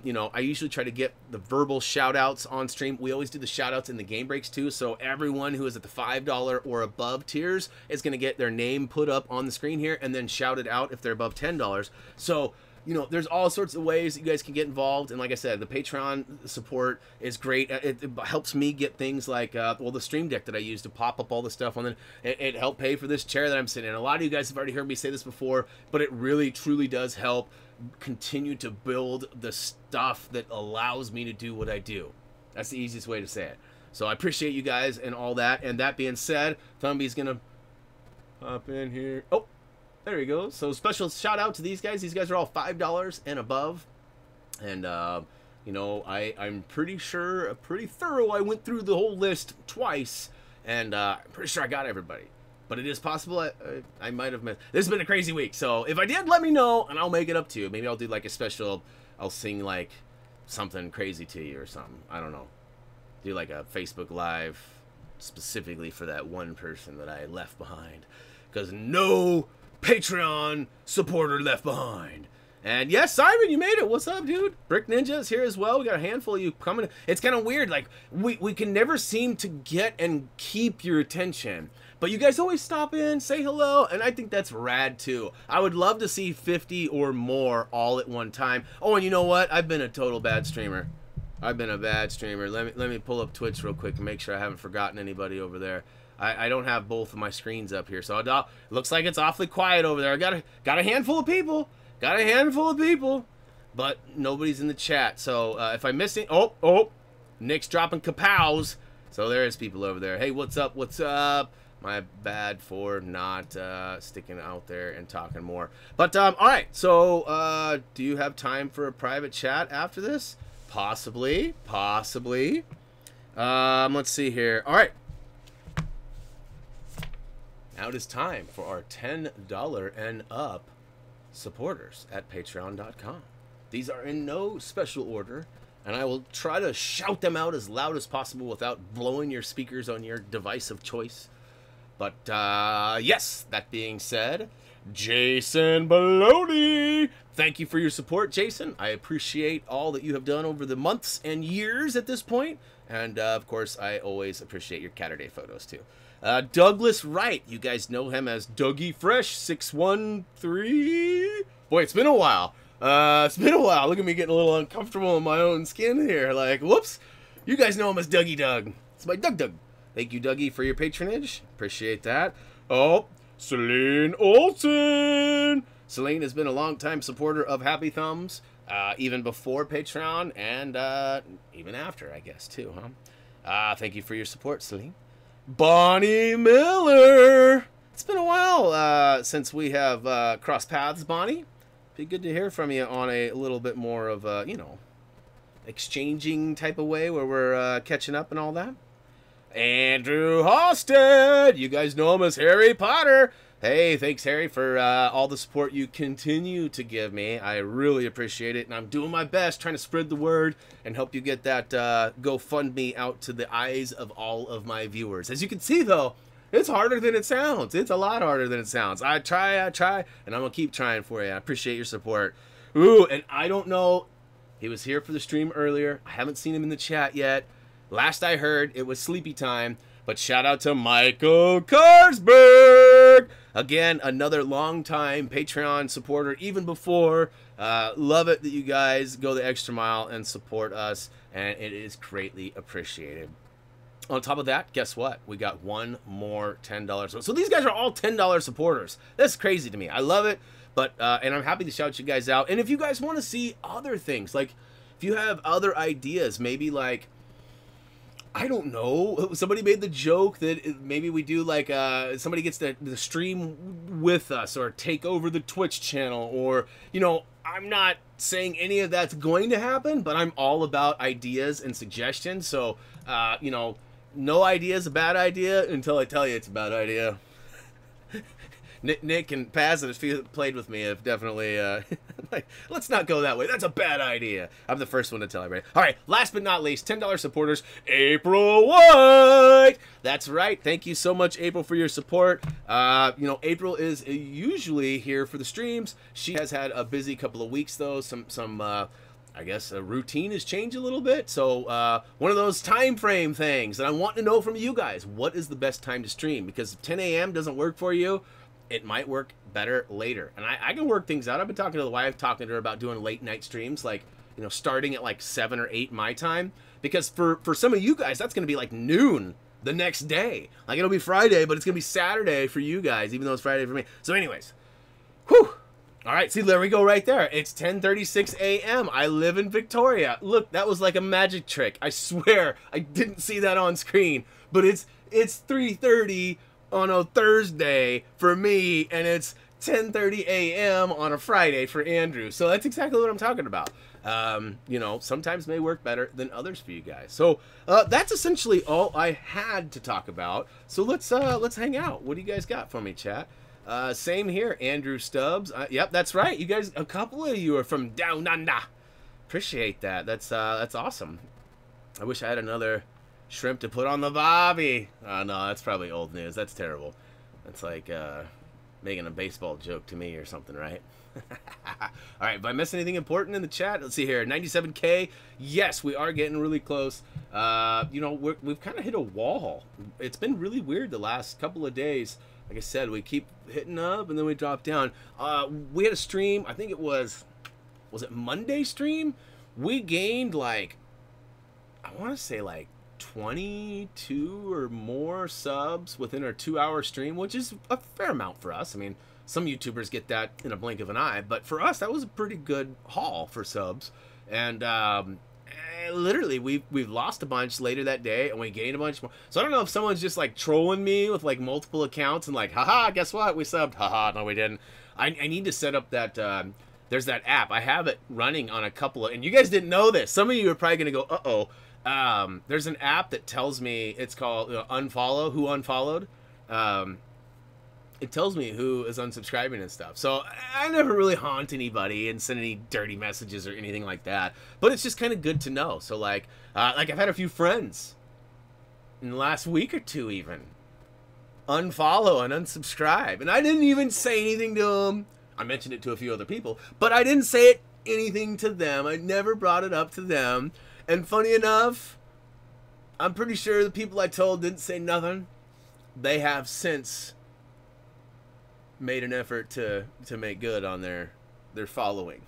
You know, I usually try to get the verbal shout outs on stream. We always do the shout outs in the game breaks too, so everyone who is at the $5 or above tiers is going to get their name put up on the screen here and then shouted out if they're above $10. So, you know, there's all sorts of ways that you guys can get involved. And like I said, the Patreon support is great. It helps me get things like, well, the stream deck that I use to pop up all the stuff on it. It helped pay for this chair that I'm sitting in. A lot of you guys have already heard me say this before, but it really, truly does help continue to build the stuff that allows me to do what I do. That's the easiest way to say it. So I appreciate you guys and all that. And that being said, Thumbie's going to hop in here. Oh. There you go. So special shout out to these guys. These guys are all $5 and above. And, you know, I'm pretty sure, pretty thorough. I went through the whole list twice. And I'm pretty sure I got everybody. But it is possible I might have missed. This has been a crazy week. So if I did, let me know and I'll make it up to you. Maybe I'll do like a special, I'll sing like something crazy to you or something. I don't know. Do like a Facebook Live specifically for that one person that I left behind. Because no Patreon supporter left behind. And yes, Simon, you made it. What's up, dude? Brick Ninja is here as well. We got a handful of you coming. It's kind of weird. Like, we can never seem to get and keep your attention. But you guys always stop in, say hello, and I think that's rad, too. I would love to see 50 or more all at one time. Oh, and you know what? I've been a total bad streamer. I've been a bad streamer. Let me pull up Twitch real quick and make sure I haven't forgotten anybody over there. I don't have both of my screens up here, so it looks like it's awfully quiet over there. I got a handful of people. Got a handful of people, but nobody's in the chat. So if I'm missing, oh, Nick's dropping kapows. So there is people over there. Hey, what's up? What's up? My bad for not sticking out there and talking more. But all right. So do you have time for a private chat after this? Possibly. Let's see here. All right. Now it is time for our $10 and up supporters at patreon.com. These are in no special order, and I will try to shout them out as loud as possible without blowing your speakers on your device of choice. But, yes, that being said, Jason Baloney, thank you for your support, Jason. I appreciate all that you have done over the months and years at this point. And, of course, I always appreciate your Catterday photos, too. Douglas Wright, you guys know him as Dougie Fresh 613. Boy, it's been a while. It's been a while. Look at me getting a little uncomfortable in my own skin here. Like, whoops. You guys know him as Dougie Doug. It's my Doug. Thank you, Dougie, for your patronage. Appreciate that. Oh, Celine Olsen. Celine has been a long-time supporter of Happy Thumbs, even before Patreon and even after, I guess, too, huh? Thank you for your support, Celine. Bonnie Miller. It's been a while since we have crossed paths, Bonnie. Be good to hear from you on a little bit more of a, you know, exchanging type of way where we're catching up and all that. Andrew Halstead. You guys know him as Harry Potter. Hey, thanks, Harry, for all the support you continue to give me. I really appreciate it, and I'm doing my best trying to spread the word and help you get that GoFundMe out to the eyes of all of my viewers. As you can see, though, it's harder than it sounds. It's a lot harder than it sounds. I try, and I'm going to keep trying for you. I appreciate your support. Ooh, and I don't know. He was here for the stream earlier. I haven't seen him in the chat yet. Last I heard, it was sleepy time. But shout out to Michael Karsberg. Again, another long-time Patreon supporter, even before. Love it that you guys go the extra mile and support us, and it is greatly appreciated. On top of that, guess what? We got one more $10. So these guys are all $10 supporters. That's crazy to me. I love it, but and I'm happy to shout you guys out. And if you guys want to see other things, like if you have other ideas, maybe like, I don't know, somebody made the joke that maybe we do like somebody gets the stream with us or take over the Twitch channel, or, you know, I'm not saying any of that's going to happen, but I'm all about ideas and suggestions. So, you know, no idea is a bad idea until I tell you it's a bad idea. Nick and Paz that have played with me have definitely, like, let's not go that way. That's a bad idea. I'm the first one to tell everybody. All right, last but not least, $10 supporters, April White. That's right. Thank you so much, April, for your support. You know, April is usually here for the streams. She has had a busy couple of weeks, though. I guess a routine has changed a little bit. So one of those time frame things that I want to know from you guys. What is the best time to stream? Because if 10 a.m. doesn't work for you, it might work better later. And I can work things out. I've been talking to the wife, talking to her about doing late night streams, like, you know, starting at like 7 or 8 my time. Because for some of you guys, that's going to be like noon the next day. Like, it'll be Friday, but it's going to be Saturday for you guys, even though it's Friday for me. So anyways, whew. All right, see, there we go right there. It's 10:36 a.m. I live in Victoria. Look, that was like a magic trick. I swear I didn't see that on screen. But it's 3:30 on a Thursday for me, and it's 10:30 a.m. on a Friday for Andrew. So that's exactly what I'm talking about. You know, sometimes may work better than others for you guys. So that's essentially all I had to talk about. So let's hang out. What do you guys got for me, chat? Same here, Andrew Stubbs. Yep, that's right. You guys, a couple of you are from Down Under. Appreciate that. That's awesome. I wish I had another shrimp to put on the bobby. No, that's probably old news. That's terrible. That's like making a baseball joke to me or something, right? All right, if I missed anything important in the chat, let's see here. 97K. Yes, we are getting really close. You know, we've kind of hit a wall. It's been really weird the last couple of days. Like I said, we keep hitting up and then we drop down. We had a stream, I think it was it Monday stream? We gained like, I want to say like 22 or more subs within our 2-hour stream, which is a fair amount for us. I mean, some YouTubers get that in a blink of an eye, but for us, that was a pretty good haul for subs. And literally, we've lost a bunch later that day, and we gained a bunch more. So I don't know if someone's just like trolling me with like multiple accounts and like, haha, guess what? We subbed. Haha, no, we didn't. I need to set up that. There's that app. I have it running on a couple of, and you guys didn't know this. Some of you are probably gonna go, uh-oh. There's an app that tells me, it's called Unfollow, who unfollowed. It tells me who is unsubscribing and stuff. So I never really haunt anybody and send any dirty messages or anything like that. But it's just kind of good to know. So like I've had a few friends in the last week or two even unfollow and unsubscribe. And I didn't even say anything to them. I mentioned it to a few other people, but I didn't say anything to them. I never brought it up to them. And funny enough, I'm pretty sure the people I told didn't say nothing. They have since made an effort to make good on their they're following.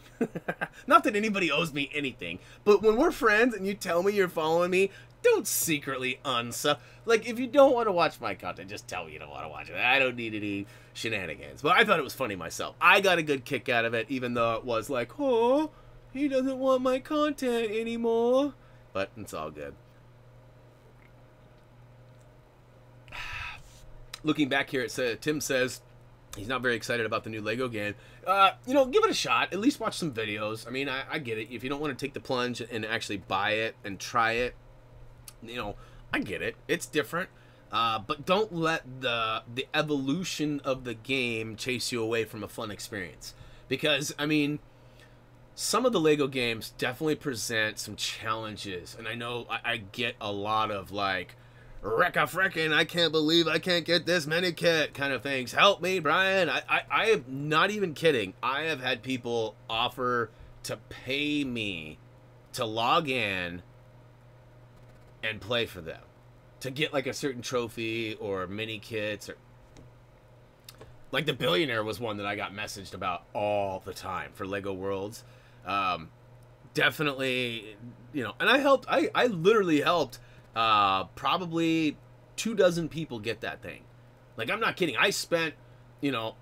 Not that anybody owes me anything, but when we're friends and you tell me you're following me, don't secretly unsub. Like, if you don't want to watch my content, just tell me you don't want to watch it. I don't need any shenanigans. But I thought it was funny myself. I got a good kick out of it, even though it was like, oh, he doesn't want my content anymore. But it's all good. Looking back here, Tim says he's not very excited about the new Lego game. You know, give it a shot. At least watch some videos. I mean, I get it. If you don't want to take the plunge and actually buy it and try it, you know, I get it. It's different. But don't let the evolution of the game chase you away from a fun experience. Because, I mean, some of the Lego games definitely present some challenges. And I know I get a lot of, like, Recca-freckin', I can't believe I can't get this mini kit kind of things. Help me, Brian. I am not even kidding. I have had people offer to pay me to log in and play for them, to get like a certain trophy or mini kits, or like the Billionaire was one that I got messaged about all the time for Lego Worlds. Definitely, you know, and I literally helped probably 24 people get that thing. Like, I'm not kidding. I spent, you know,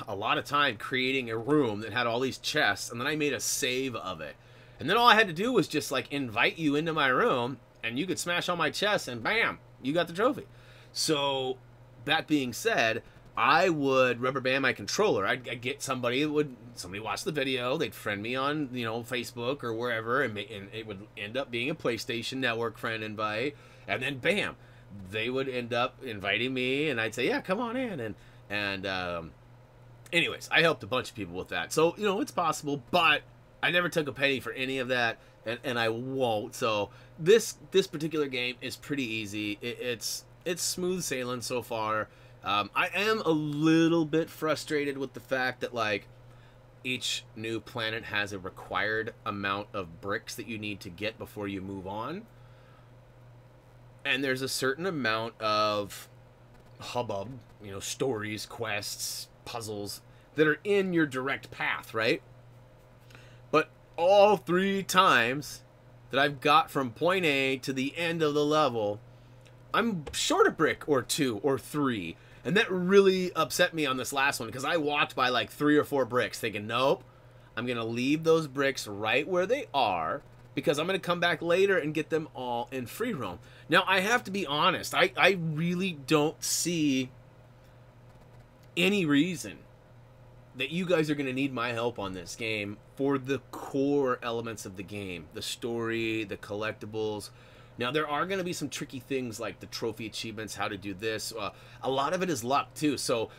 a lot of time creating a room that had all these chests, and then I made a save of it. And then all I had to do was just like invite you into my room, and you could smash all my chests, and bam, you got the trophy. So, that being said, I would rubber band my controller. I'd get somebody watch the video, they'd friend me on, you know, Facebook or wherever, and it would end up being a PlayStation Network friend invite, and then bam, they would end up inviting me, and I'd say, yeah, come on in, and anyways, I helped a bunch of people with that. So, you know, it's possible, but I never took a penny for any of that, and I won't. So this particular game is pretty easy. It's smooth sailing so far. I am a little bit frustrated with the fact that, like, each new planet has a required amount of bricks that you need to get before you move on. And there's a certain amount of hubbub, you know, stories, quests, puzzles that are in your direct path, right? But all 3 times that I've got from point A to the end of the level, I'm short a brick or 2 or 3. And that really upset me on this last one, because I walked by like 3 or 4 bricks thinking, nope, I'm going to leave those bricks right where they are, because I'm going to come back later and get them all in free roam. Now, I have to be honest. I really don't see any reason that you guys are going to need my help on this game for the core elements of the game. The story, the collectibles. Now, there are going to be some tricky things like the trophy achievements, how to do this. A lot of it is luck, too. So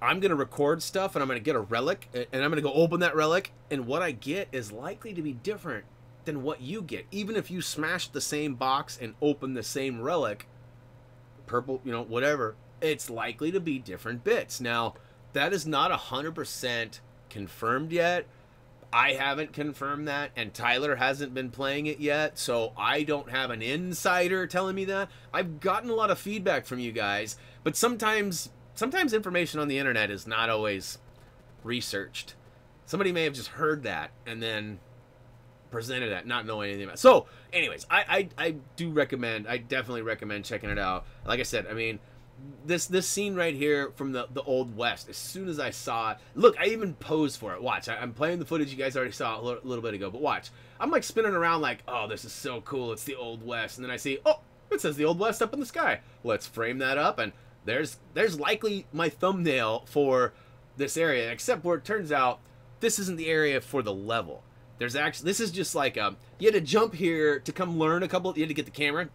I'm going to record stuff, and I'm going to get a relic, and I'm going to go open that relic, and what I get is likely to be different than what you get. Even if you smash the same box and open the same relic, purple, you know, whatever, it's likely to be different bits. Now, that is not 100% confirmed yet. I haven't confirmed that, and Tyler hasn't been playing it yet, so I don't have an insider telling me that. I've gotten a lot of feedback from you guys, but sometimes information on the internet is not always researched. Somebody may have just heard that and then presented that, not knowing anything about it. So, anyways, I definitely recommend checking it out. Like I said, I mean, this scene right here from the Old West, as soon as I saw it, look, I even posed for it. Watch, I'm playing the footage you guys already saw a little bit ago, but watch. I'm like spinning around like, oh, this is so cool, it's the Old West, and then I see, oh, it says the Old West up in the sky. Let's frame that up, and there's likely my thumbnail for this area, except where it turns out this isn't the area for the level. There's actually, this is just like, you had to jump here to come learn you had to get the camera.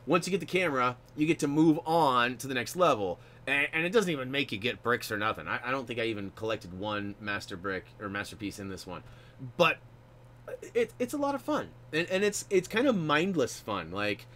Once you get the camera, you get to move on to the next level. And it doesn't even make you get bricks or nothing. I don't think I even collected one master brick or masterpiece in this one. But it's a lot of fun. And it's kind of mindless fun. Like,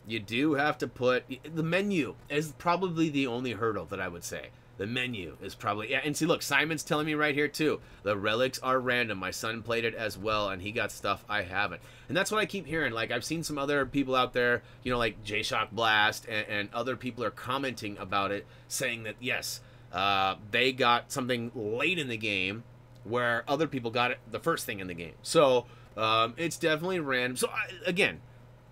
you do have to put... The menu is probably the only hurdle that I would say. The menu is probably... Yeah, and see, look, Simon's telling me right here, too. The relics are random. My son played it as well, and he got stuff I haven't. And that's what I keep hearing. Like, I've seen some other people out there, you know, like J-Shock Blast, and other people are commenting about it, saying that, yes, they got something late in the game, where other people got it the first thing in the game. So it's definitely random. So again,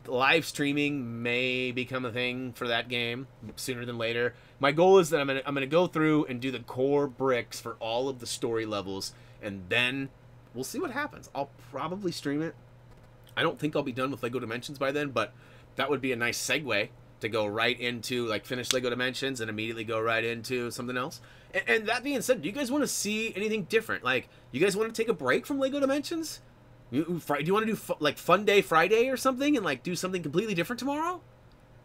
live streaming may become a thing for that game sooner than later. My goal is that I'm gonna go through and do the core bricks for all of the story levels, and then we'll see what happens. I'll probably stream it. I don't think I'll be done with LEGO Dimensions by then, but that would be a nice segue to go right into, like, finish LEGO Dimensions and immediately go right into something else. And that being said, do you guys want to see anything different? Like, you guys want to take a break from LEGO Dimensions? Do you want to do, like, Fun Day Friday or something and, like, do something completely different tomorrow?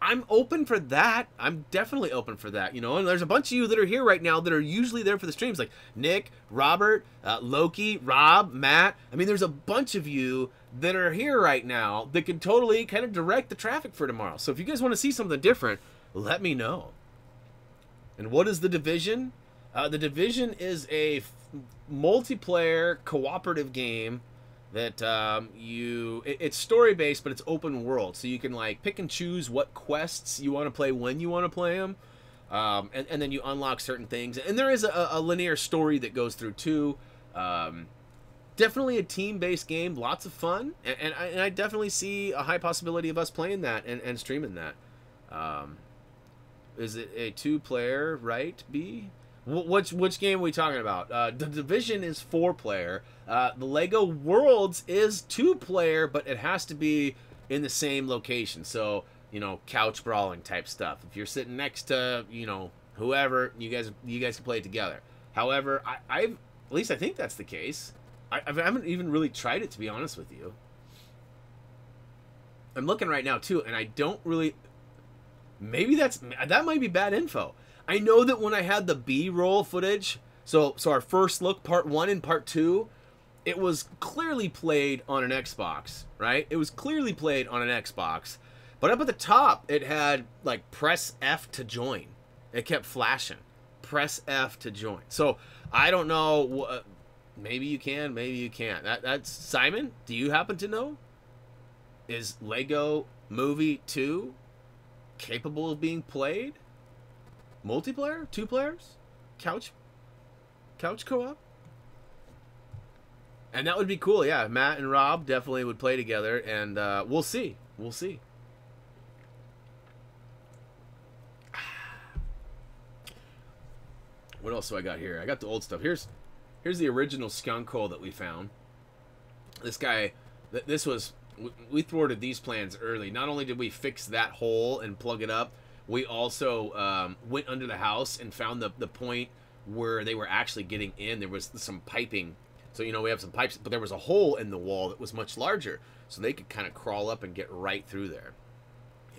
I'm open for that. I'm definitely open for that, you know. And there's a bunch of you that are here right now that are usually there for the streams, like Nick, Robert, Loki, Rob, Matt. I mean, there's a bunch of you that are here right now that can totally kind of direct the traffic for tomorrow. So if you guys want to see something different, let me know. And what is The Division? The Division is a multiplayer cooperative game that it's story based, but it's open world, so you can like pick and choose what quests you want to play when you want to play them, and then you unlock certain things, and there is a linear story that goes through too. Definitely a team based game, lots of fun, and I definitely see a high possibility of us playing that and streaming that. Is it a 2-player, right, B? Which game are we talking about? The Division is 4-player. The Lego Worlds is 2-player, but it has to be in the same location. So, you know, couch brawling type stuff. If you're sitting next to, you know, whoever, you guys can play it together. However, at least I think that's the case. I haven't even really tried it, to be honest with you. I'm looking right now too, and I don't really. Maybe that might be bad info. I know that when I had the B-roll footage, so our first look, part 1 and part 2, it was clearly played on an Xbox, right? It was clearly played on an Xbox. But up at the top, it had, like, press F to join. It kept flashing. Press F to join. So, I don't know. Maybe you can, maybe you can't. That's Simon, do you happen to know? Is Lego Movie 2 capable of being played? Multiplayer? 2 players? Couch co-op? And that would be cool, yeah. Matt and Rob definitely would play together, and we'll see. We'll see. What else do I got here? I got the old stuff. Here's the original skunk hole that we found. This guy, we thwarted these plans early. Not only did we fix that hole and plug it up, we also went under the house and found the point where they were actually getting in. There was some piping. So, you know, we have some pipes, but there was a hole in the wall that was much larger. So they could kind of crawl up and get right through there.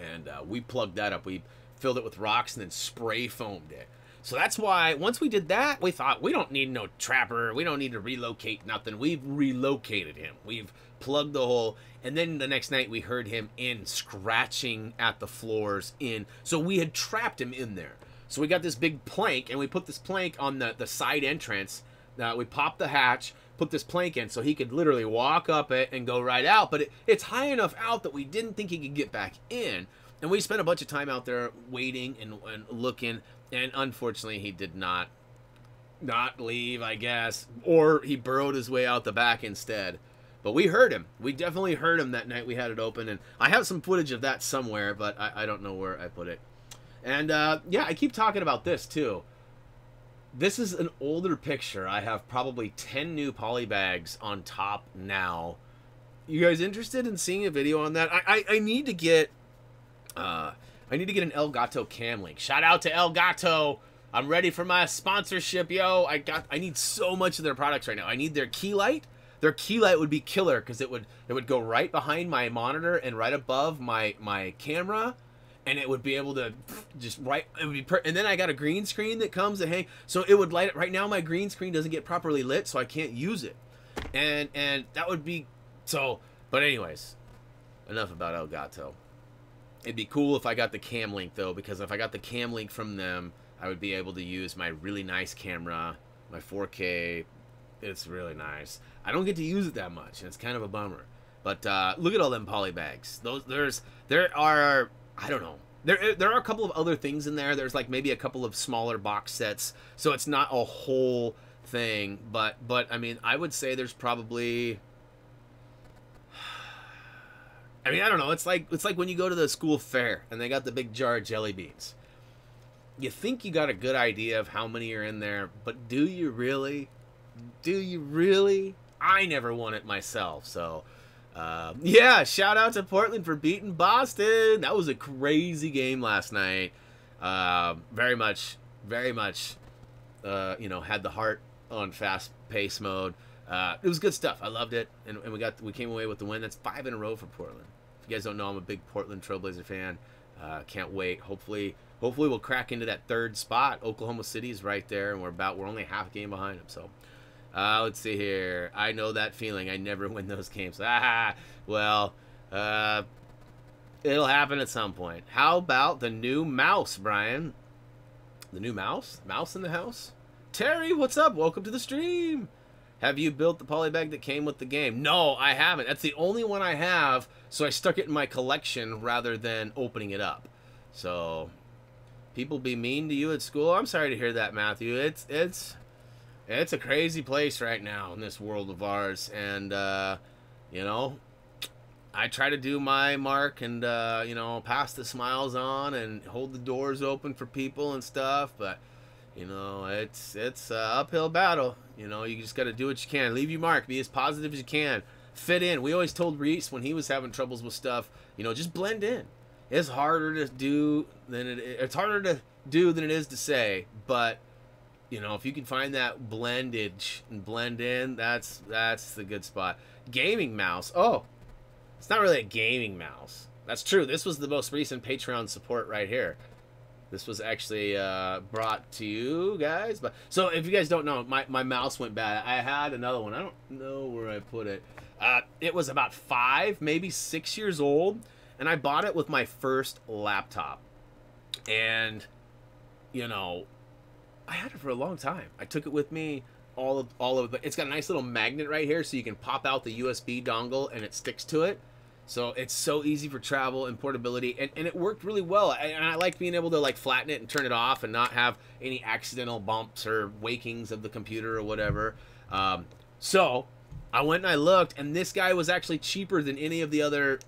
And we plugged that up. We filled it with rocks and then spray foamed it. So that's why, once we did that, we thought, we don't need no trapper. We don't need to relocate nothing. We've relocated him. We've plugged the hole. And then the next night, we heard him scratching at the floors in. So we had trapped him in there. So we got this big plank, and we put this plank on the side entrance. We popped the hatch, put this plank in, so he could literally walk up it and go right out. But it's high enough out that we didn't think he could get back in. And we spent a bunch of time out there waiting and looking. And unfortunately, he did not leave, I guess. Or he burrowed his way out the back instead. But we heard him. We definitely heard him that night we had it open. And I have some footage of that somewhere, but I don't know where I put it. And, yeah, I keep talking about this, too. This is an older picture. I have probably 10 new poly bags on top now. You guys interested in seeing a video on that? I need to get... I need to get an El Gato cam link. Shout out to El Gato. I'm ready for my sponsorship, yo. I need so much of their products right now. I need their key light. Their key light would be killer because it would go right behind my monitor and right above my camera, and it would be able to just it would be and then I got a green screen that comes and hang, so it would light it. Right now my green screen doesn't get properly lit, so I can't use it. And that would be so. But anyways, enough about El Gato. It'd be cool if I got the cam link, though, because if I got the cam link from them, I would be able to use my really nice camera, my 4K. It's really nice. I don't get to use it that much, and it's kind of a bummer. But look at all them poly bags. There are, I don't know. There are a couple of other things in there. There's like maybe a couple of smaller box sets, so it's not a whole thing, but I mean, I would say there's probably, I mean, I don't know. It's like when you go to the school fair and they got the big jar of jelly beans. You think you got a good idea of how many are in there, but do you really? Do you really? I never won it myself, so yeah. Shout out to Portland for beating Boston. That was a crazy game last night. Very much, you know, had the heart on fast pace mode. It was good stuff. I loved it, and we came away with the win. That's 5 in a row for Portland. If you guys don't know, I'm a big Portland Trailblazer fan. Can't wait. Hopefully we'll crack into that 3rd spot. Oklahoma City is right there, and we're only half a game behind them. So let's see here. I know that feeling. I never win those games. Well, it'll happen at some point. How about the new mouse, Brian? The new mouse? Mouse in the house? Terry, what's up? Welcome to the stream. Have you built the polybag that came with the game? No, I haven't. That's the only one I have, so I stuck it in my collection rather than opening it up. So, people be mean to you at school? I'm sorry to hear that, Matthew. It's a crazy place right now in this world of ours, and, you know, I try to do my mark and, you know, pass the smiles on and hold the doors open for people and stuff, but, you know, it's an uphill battle. You know, you just got to do what you can. Leave your mark. Be as positive as you can. Fit in. We always told Reese when he was having troubles with stuff, you know, just blend in. It's harder to do than it's harder to do than it is to say, but, you know, if you can find that blendage and blend in, that's the good spot. Gaming mouse. Oh, it's not really a gaming mouse. That's true. This was the most recent Patreon support right here. This was actually brought to you guys. But so if you guys don't know, my mouse went bad. I had another one. I don't know where I put it. It was about 5, maybe 6 years old, and I bought it with my first laptop. And, you know, I had it for a long time. I took it with me all of it. It's got a nice little magnet right here, so you can pop out the USB dongle and it sticks to it. So it's so easy for travel and portability, and it worked really well. And I like being able to like flatten it and turn it off and not have any accidental bumps or wakings of the computer or whatever. So I went and I looked, and this guy was actually cheaper than any of the other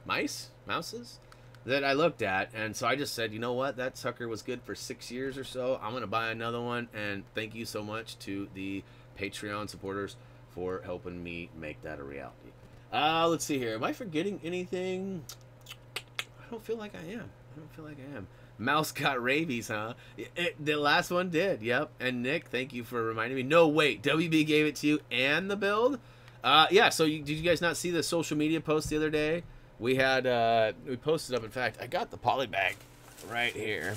mouses that I looked at. And so I just said, you know what, that sucker was good for 6 years or so. I'm gonna buy another one. And thank you so much to the Patreon supporters for helping me make that a reality. Let's see here. Am I forgetting anything? I don't feel like I am. Mouse got rabies, huh? The last one did, yep. And Nick, thank you for reminding me. No, wait, WB gave it to you and the build? Yeah, so did you guys not see the social media post the other day? We had, we posted up, in fact, I got the poly bag right here.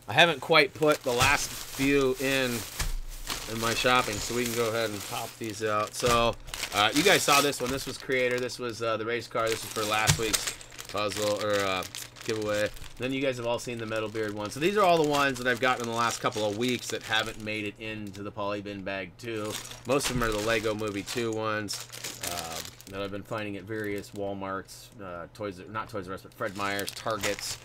I haven't quite put the last few in my shopping, so we can go ahead and pop these out. So you guys saw this one. This was Creator. This was the race car. This was for last week's puzzle or giveaway. Then you guys have all seen the Metal Beard one. So these are all the ones that I've gotten in the last couple of weeks that haven't made it into the poly bin bag too. Most of them are the Lego Movie 2 ones that I've been finding at various Walmarts, not Toys R Us, but Fred Meyer's, Targets,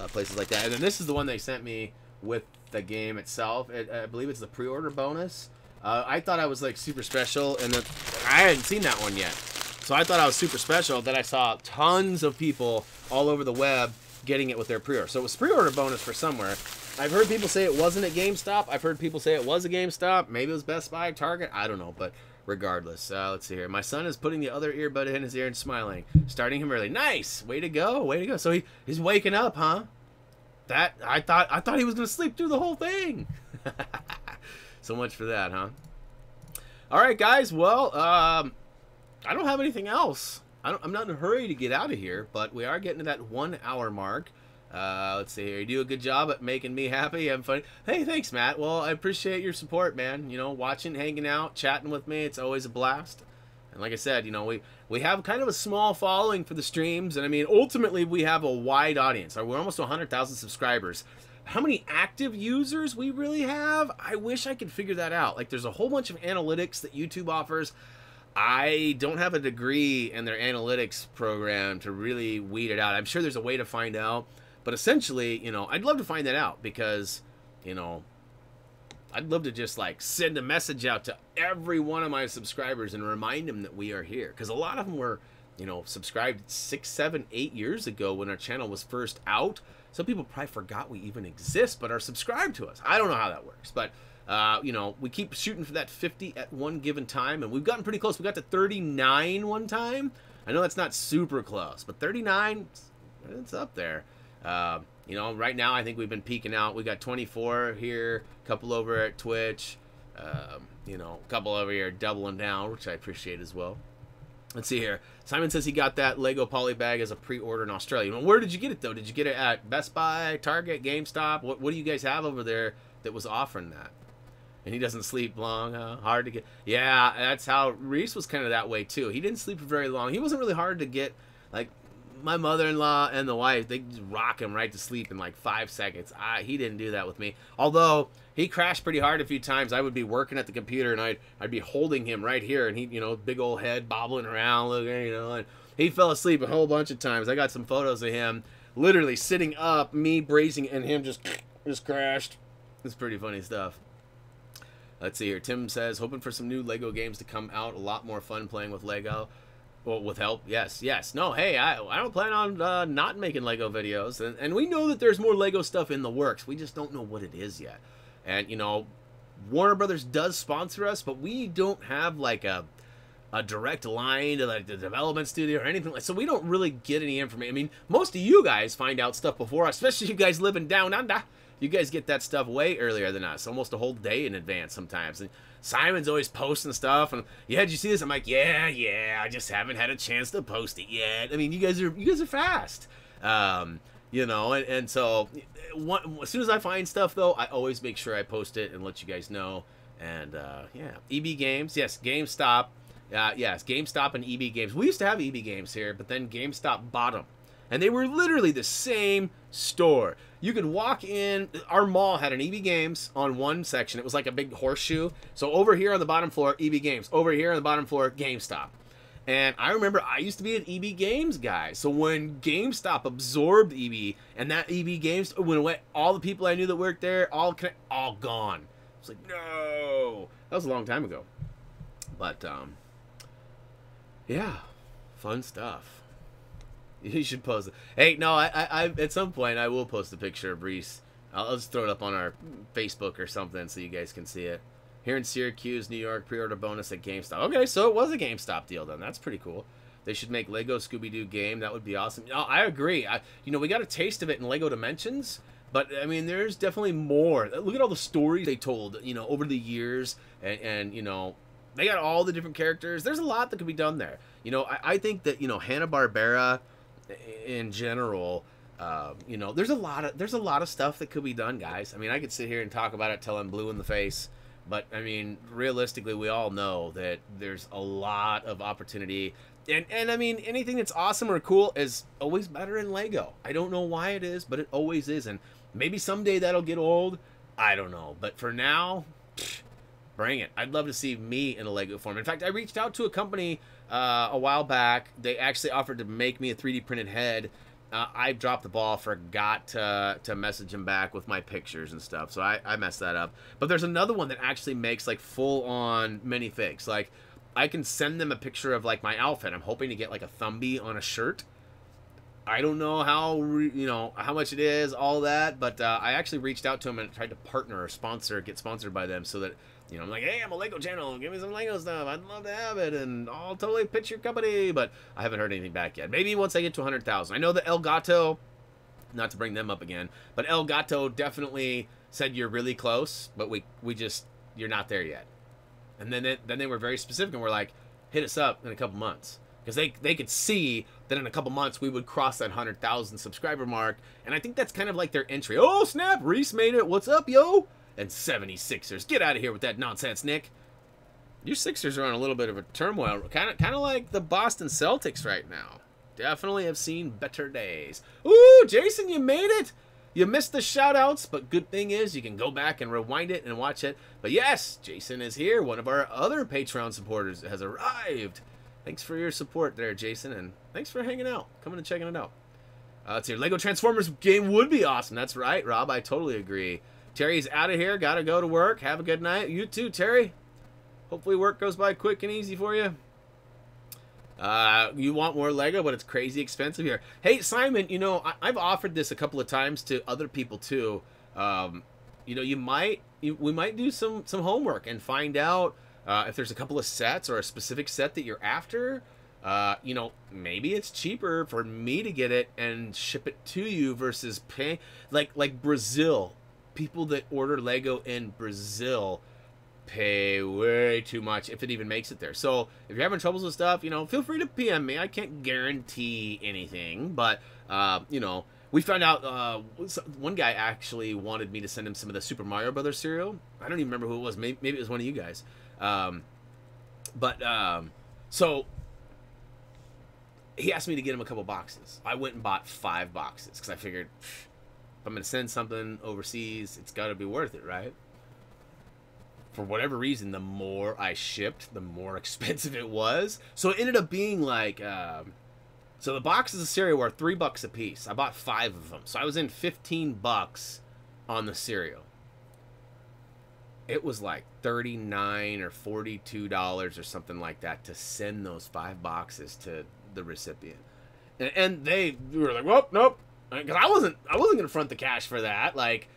places like that. And then this is the one they sent me with the game itself. I believe it's the pre-order bonus. I thought I was like super special, and I hadn't seen that one yet. So I thought I was super special. Then I saw tons of people all over the web getting it with their pre-order. So it was pre-order bonus for somewhere. I've heard people say it wasn't at GameStop. I've heard people say it was a GameStop. Maybe it was Best Buy, Target. I don't know, but regardless. Let's see here. My son is putting the other earbud in his ear and smiling. Starting him early. Nice. Way to go. Way to go. So he's waking up, huh? That I thought he was gonna sleep through the whole thing. So much for that, huh? All right, guys. Well, I don't have anything else. I'm not in a hurry to get out of here, but we are getting to that 1 hour mark. Let's see here. You do a good job at making me happy. I'm funny. Hey, thanks, Matt. Well, I appreciate your support, man. You know, watching, hanging out, chatting with me. It's always a blast. And like I said, you know, we have kind of a small following for the streams. And I mean, ultimately, we have a wide audience. We're almost to 100,000 subscribers. How many active users we really have? I wish I could figure that out. Like, there's a whole bunch of analytics that YouTube offers. I don't have a degree in their analytics program to really weed it out. I'm sure there's a way to find out. But essentially, you know, I'd love to find that out because, you know, I'd love to just like send a message out to every one of my subscribers and remind them that we are here, because a lot of them were, you know, subscribed 6, 7, 8 years ago when our channel was first out. Some people probably forgot we even exist, but are subscribed to us. I don't know how that works, but you know, we keep shooting for that 50 at one given time, and we've gotten pretty close. We got to 39 one time. I know that's not super close, but 39, it's up there. You know, right now I think we've been peaking out. We got 24 here, a couple over at Twitch, you know, a couple over here doubling down, which I appreciate as well. Let's see here. Simon says he got that Lego poly bag as a pre-order in Australia. Well, where did you get it, though? Did you get it at Best Buy, Target, GameStop? What do you guys have over there that was offering that? And he doesn't sleep long, hard to get. Yeah, that's how Reese was kind of that way, too. He didn't sleep for very long. He wasn't really hard to get. Like, my mother-in-law and the wife, they just rock him right to sleep in like 5 seconds. He didn't do that with me. Although he crashed pretty hard a few times. I would be working at the computer and I'd be holding him right here, and he, you know, big old head bobbling around, looking, you know, and he fell asleep a whole bunch of times. I got some photos of him literally sitting up, me bracing, and him just crashed. It's pretty funny stuff. Let's see here. Tim says, hoping for some new Lego games to come out. A lot more fun playing with Lego. Well, with help, yes. No, hey, I don't plan on not making Lego videos. And we know that there's more Lego stuff in the works. We just don't know what it is yet. And, you know, Warner Brothers does sponsor us, but we don't have, like, a direct line to, like, the development studio or anything like that. So we don't really get any information. I mean, most of you guys find out stuff before us, especially you guys living down under. You guys get that stuff way earlier than us, almost a whole day in advance sometimes. And Simon's always posting stuff, and yeah, did you see this? I'm like, yeah, I just haven't had a chance to post it yet. I mean, you guys are fast, you know. And so, as soon as I find stuff, though, I always make sure I post it and let you guys know. And yeah, EB Games, yes, GameStop, yes, GameStop and EB Games. We used to have EB Games here, but then GameStop bought them. And they were literally the same store. You could walk in. Our mall had an EB Games on one section. It was like a big horseshoe. So over here on the bottom floor, EB Games. Over here on the bottom floor, GameStop. And I remember I used to be an EB Games guy. So when GameStop absorbed EB and that EB Games went away, all the people I knew that worked there, all gone. I was like, no. That was a long time ago. But, yeah, fun stuff. You should post it. Hey, no, I at some point I will post a picture of Reese. I'll just throw it up on our Facebook or something so you guys can see it. Here in Syracuse, New York, pre-order bonus at GameStop. Okay, so it was a GameStop deal then. That's pretty cool. They should make Lego Scooby-Doo game. That would be awesome. No, I agree. You know, we got a taste of it in Lego Dimensions, but I mean, there's definitely more. Look at all the stories they told, you know, over the years, and you know, they got all the different characters. There's a lot that could be done there. You know, I think that, you know, Hanna-Barbera in general, you know, there's a lot of stuff that could be done, guys. I mean, I could sit here and talk about it till I'm blue in the face, but I mean, realistically, we all know that there's a lot of opportunity, and I mean, anything that's awesome or cool is always better in Lego. I don't know why it is, but it always is, and maybe someday that'll get old. I don't know, but for now, bring it. I'd love to see me in a Lego form. In fact, I reached out to a company a while back. They actually offered to make me a 3D printed head. I dropped the ball, forgot to message him back with my pictures and stuff, so I messed that up. But there's another one that actually makes like full-on minifigs. Like, I can send them a picture of like my outfit. I'm hoping to get like a Thumby on a shirt. I don't know how, you know, how much it is, all that, but I actually reached out to him and tried to partner or get sponsored by them, so that, you know, I'm like, hey, I'm a Lego channel, give me some Lego stuff, I'd love to have it, and I'll totally pitch your company, but I haven't heard anything back yet. Maybe once I get to 100,000. I know that El Gato, not to bring them up again, but El Gato definitely said you're really close, but we just, you're not there yet. And then they were very specific, and were like, hit us up in a couple months. Because they could see that in a couple months we would cross that 100,000 subscriber mark, and I think that's kind of like their entry. Oh, snap, Reese made it, what's up, yo? And 76ers, get out of here with that nonsense, Nick. Your Sixers are on a little bit of a turmoil, kind of like the Boston Celtics right now. Definitely have seen better days. Ooh, Jason, you made it. You missed the shout-outs, but good thing is you can go back and rewind it and watch it. But yes, Jason is here. One of our other Patreon supporters has arrived. Thanks for your support there, Jason, and thanks for hanging out, coming and checking it out. Let's see, Lego Transformers game would be awesome. That's right, Rob. I totally agree. Terry's out of here. Gotta go to work. Have a good night. You too, Terry. Hopefully work goes by quick and easy for you. You want more Lego, but it's crazy expensive here. Hey, Simon, you know, I've offered this a couple of times to other people too. You know, we might do some homework and find out if there's a couple of sets or a specific set that you're after. You know, maybe it's cheaper for me to get it and ship it to you versus pay. Like Brazil, people that order Lego in Brazil pay way too much if it even makes it there. So if you're having troubles with stuff, you know, feel free to PM me. I can't guarantee anything, but you know, we found out one guy actually wanted me to send him some of the Super Mario Brothers cereal. I don't even remember who it was. Maybe it was one of you guys. So he asked me to get him a couple boxes. I went and bought 5 boxes because I figured if I'm going to send something overseas, it's got to be worth it, right? For whatever reason, the more I shipped, the more expensive it was. So it ended up being like, so the boxes of cereal were $3 a piece. I bought 5 of them. So I was in 15 bucks on the cereal. It was like $39 or $42 or something like that to send those 5 boxes to the recipient. And they were like, well, nope. Because I wasn't going to front the cash for that. Like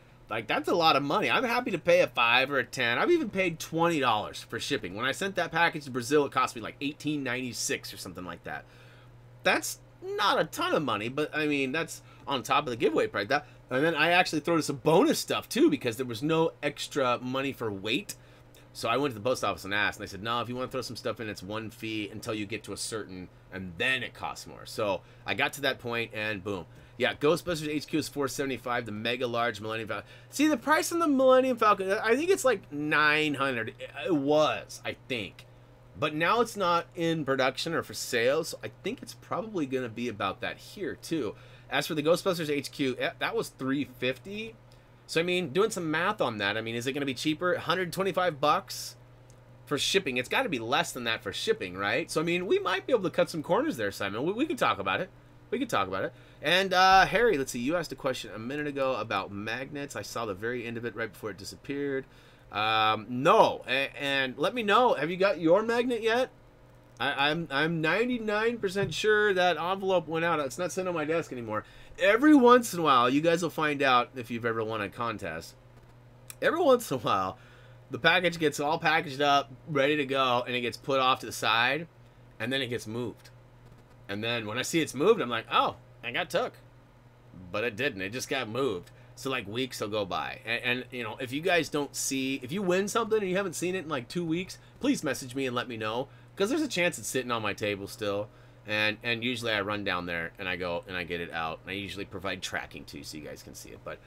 that's a lot of money. I'm happy to pay a 5 or a 10. I've even paid $20 for shipping. When I sent that package to Brazil, it cost me like $18.96 or something like that. That's not a ton of money, but I mean, that's on top of the giveaway price. And then I actually threw some bonus stuff too because there was no extra money for weight. So I went to the post office and asked, and they said, no, if you want to throw some stuff in, it's one fee until you get to a certain, and then it costs more. So I got to that point, and boom. Yeah, Ghostbusters HQ is $475. The Mega Large Millennium Falcon. See, the price on the Millennium Falcon, I think it's like $900. It was, I think. But now it's not in production or for sale, so I think it's probably going to be about that here, too. As for the Ghostbusters HQ, that was $350. So, I mean, doing some math on that, I mean, is it going to be cheaper? 125 bucks for shipping. It's got to be less than that for shipping, right? So, I mean, we might be able to cut some corners there, Simon. We could talk about it. We could talk about it. And, Harry, let's see. You asked a question a minute ago about magnets. I saw the very end of it right before it disappeared. No. And let me know. Have you got your magnet yet? I'm 99% sure that envelope went out. It's not sitting on my desk anymore. Every once in a while, you guys will find out if you've ever won a contest. Every once in a while, the package gets all packaged up, ready to go, and it gets put off to the side, and then it gets moved. And then when I see it's moved, I'm like, oh, it got took. But it didn't. It just got moved. So like weeks will go by. And you know, if you guys don't see, if you win something and you haven't seen it in like 2 weeks, please message me and let me know. Because there's a chance it's sitting on my table still. And usually I run down there and I go and I get it out. And I usually provide tracking too so you guys can see it. But,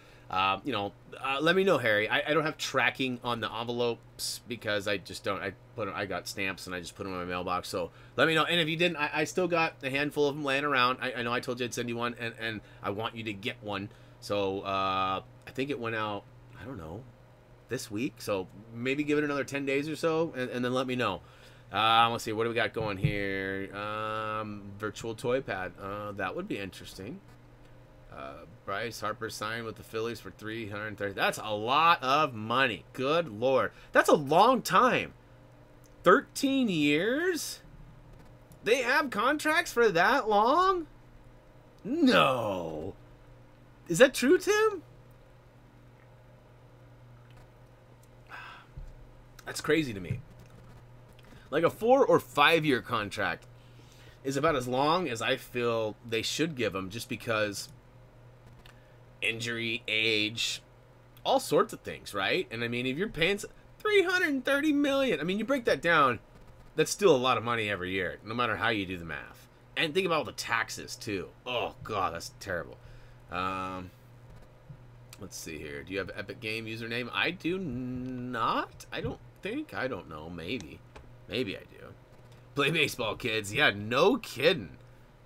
you know, let me know, Harry. I don't have tracking on the envelopes because I just don't. I got stamps and I just put them in my mailbox. So let me know. And if you didn't, I still got a handful of them laying around. I know I told you I'd send you one and I want you to get one. So I think it went out, I don't know, this week. So maybe give it another 10 days or so and then let me know. Let's see, what do we got going here? Virtual toy pad. That would be interesting. Bryce Harper signed with the Phillies for $330. That's a lot of money. Good Lord. That's a long time. 13 years? They have contracts for that long? No. Is that true, Tim? That's crazy to me. Like a 4 or 5 year contract is about as long as I feel they should give them, just because injury, age, all sorts of things, right? And I mean, if you're paying $330 million, I mean, you break that down, that's still a lot of money every year, no matter how you do the math. And think about all the taxes too. Oh God, that's terrible. Let's see here. Do you have an Epic Game username? I do not. I don't think. I don't know. Maybe. Maybe I do. Play baseball, kids. Yeah, no kidding.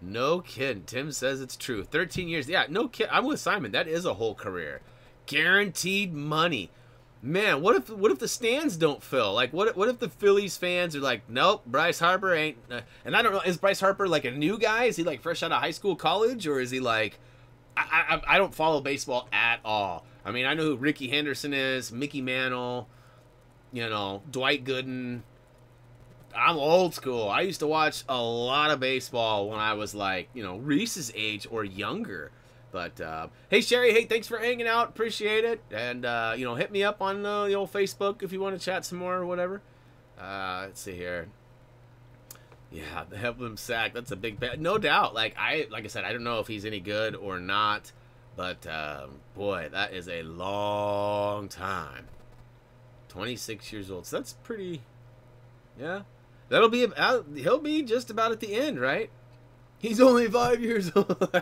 No kidding. Tim says it's true. 13 years. Yeah, no kid. I'm with Simon. That is a whole career. Guaranteed money. Man, what if the stands don't fill? Like, what if the Phillies fans are like, nope, Bryce Harper ain't. And I don't know, is Bryce Harper like a new guy? Is he like fresh out of high school, college, or is he like I don't follow baseball at all. I mean, I know who Ricky Henderson is, Mickey Mantle, you know, Dwight Gooden. I'm old school. I used to watch a lot of baseball when I was like, you know, Reese's age or younger. But, hey, Sherry, hey, thanks for hanging out. Appreciate it. And, you know, hit me up on the old Facebook if you want to chat some more or whatever. Let's see here. Yeah, the Heblum sack. That's a big bet. No doubt. Like I said, I don't know if he's any good or not. But, boy, that is a long time. 26 years old. So that's pretty... Yeah. That'll be about... He'll be just about at the end, right? He's only 5 years old.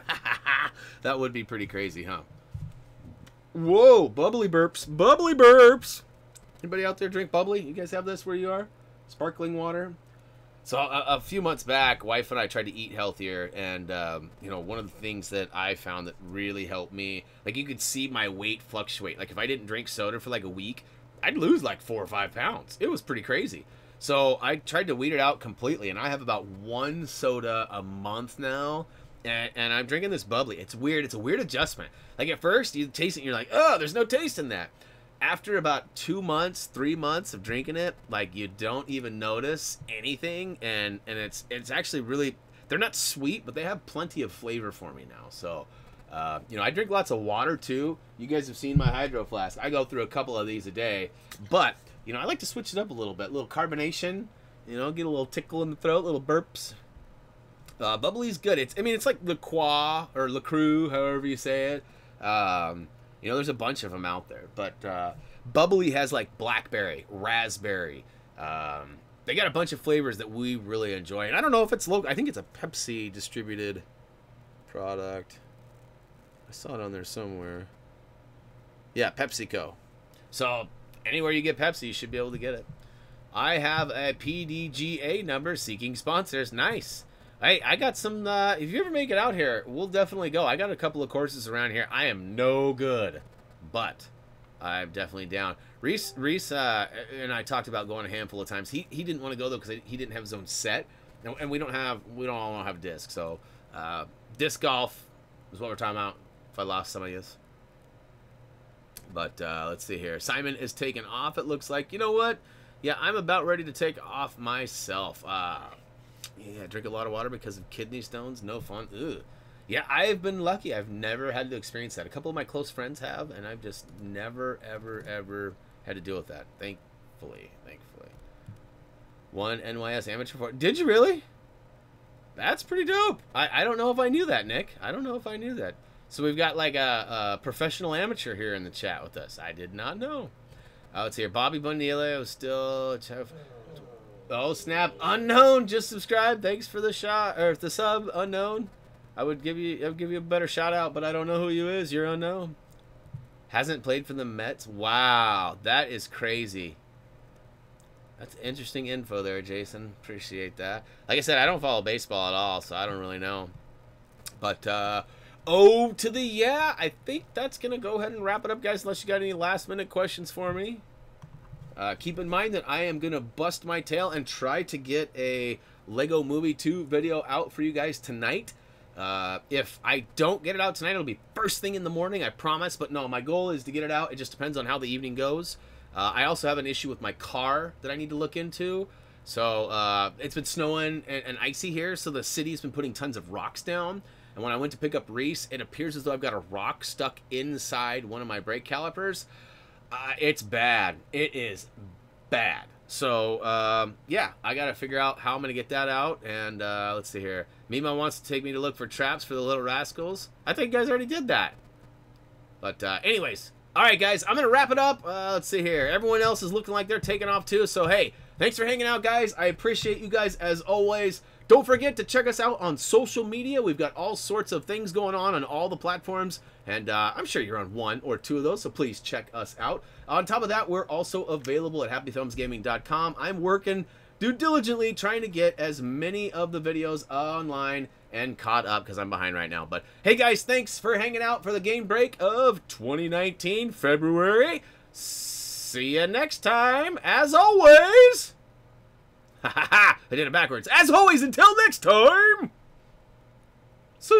That would be pretty crazy, huh? Whoa, bubbly burps. Bubbly burps. Anybody out there drink bubbly? You guys have this where you are? Sparkling water? So a few months back, wife and I tried to eat healthier, and you know, one of the things that I found that really helped me, like you could see my weight fluctuate. Like if I didn't drink soda for like a week, I'd lose like 4 or 5 pounds. It was pretty crazy. So I tried to weed it out completely, and I have about 1 soda a month now, and I'm drinking this bubbly. It's weird. It's a weird adjustment. Like at first, you taste it, and you're like, oh, there's no taste in that. After about 2 months, 3 months of drinking it, like you don't even notice anything, and it's actually really, they're not sweet, but they have plenty of flavor for me now. So, you know, I drink lots of water too. You guys have seen my hydro flask. I go through a couple of these a day, but you know, I like to switch it up a little bit, a little carbonation. You know, get a little tickle in the throat, little burps. Bubbly's good. I mean, it's like La Croix or La Crue, however you say it. You know, there's a bunch of them out there, but Bubbly has like blackberry, raspberry. They got a bunch of flavors that we really enjoy, and I don't know if it's local. I think it's a Pepsi distributed product. I saw it on there somewhere. Yeah, PepsiCo. So anywhere you get Pepsi, you should be able to get it. I have a PDGA number seeking sponsors. Nice. Hey, I got some, if you ever make it out here, we'll definitely go. I got a couple of courses around here. I am no good, but I'm definitely down. Reese and I talked about going a handful of times. He didn't want to go, though, because he didn't have his own set, and we don't all have disc. So disc golf is what we're talking about, if I lost some of you. But let's see here. Simon is taking off, it looks like. You know what? Yeah, I'm about ready to take off myself. Yeah, drink a lot of water because of kidney stones. No fun. Ugh. Yeah, I've been lucky. I've never had to experience that. A couple of my close friends have, and I've just never, ever, ever had to deal with that. Thankfully. One NYS amateur for... Did you really? That's pretty dope. I don't know if I knew that, Nick. I don't know if I knew that. So we've got like a professional amateur here in the chat with us. I did not know. Let's hear Bobby Bonilla was still... Oh snap! Unknown just subscribed. Thanks for the shot or the sub. Unknown. I would give you a better shout out, but I don't know who you is. You're unknown. Hasn't played for the Mets. Wow, that is crazy. That's interesting info there, Jason. Appreciate that. Like I said, I don't follow baseball at all, so I don't really know. But oh to the yeah. I think that's gonna go ahead and wrap it up, guys. Unless you got any last minute questions for me. Keep in mind that I am going to bust my tail and try to get a Lego Movie 2 video out for you guys tonight. If I don't get it out tonight, it'll be first thing in the morning, I promise. But no, my goal is to get it out. It just depends on how the evening goes. I also have an issue with my car that I need to look into. So it's been snowing and icy here, so the city's been putting tons of rocks down. And when I went to pick up Reese, it appears as though I've got a rock stuck inside one of my brake calipers. It's bad. It is bad. So, yeah, I got to figure out how I'm going to get that out. And let's see here. Mima wants to take me to look for traps for the little rascals. I think you guys already did that. But anyways, all right, guys, I'm going to wrap it up. Let's see here. Everyone else is looking like they're taking off too. So, hey, thanks for hanging out, guys. I appreciate you guys as always. Don't forget to check us out on social media. We've got all sorts of things going on all the platforms. And I'm sure you're on 1 or 2 of those, so please check us out. On top of that, we're also available at HappyThumbsGaming.com. I'm working diligently trying to get as many of the videos online and caught up because I'm behind right now. But hey, guys, thanks for hanging out for the game break of 2019, February. See you next time. As always... Ha ha ha! I did it backwards. As always, until next time! See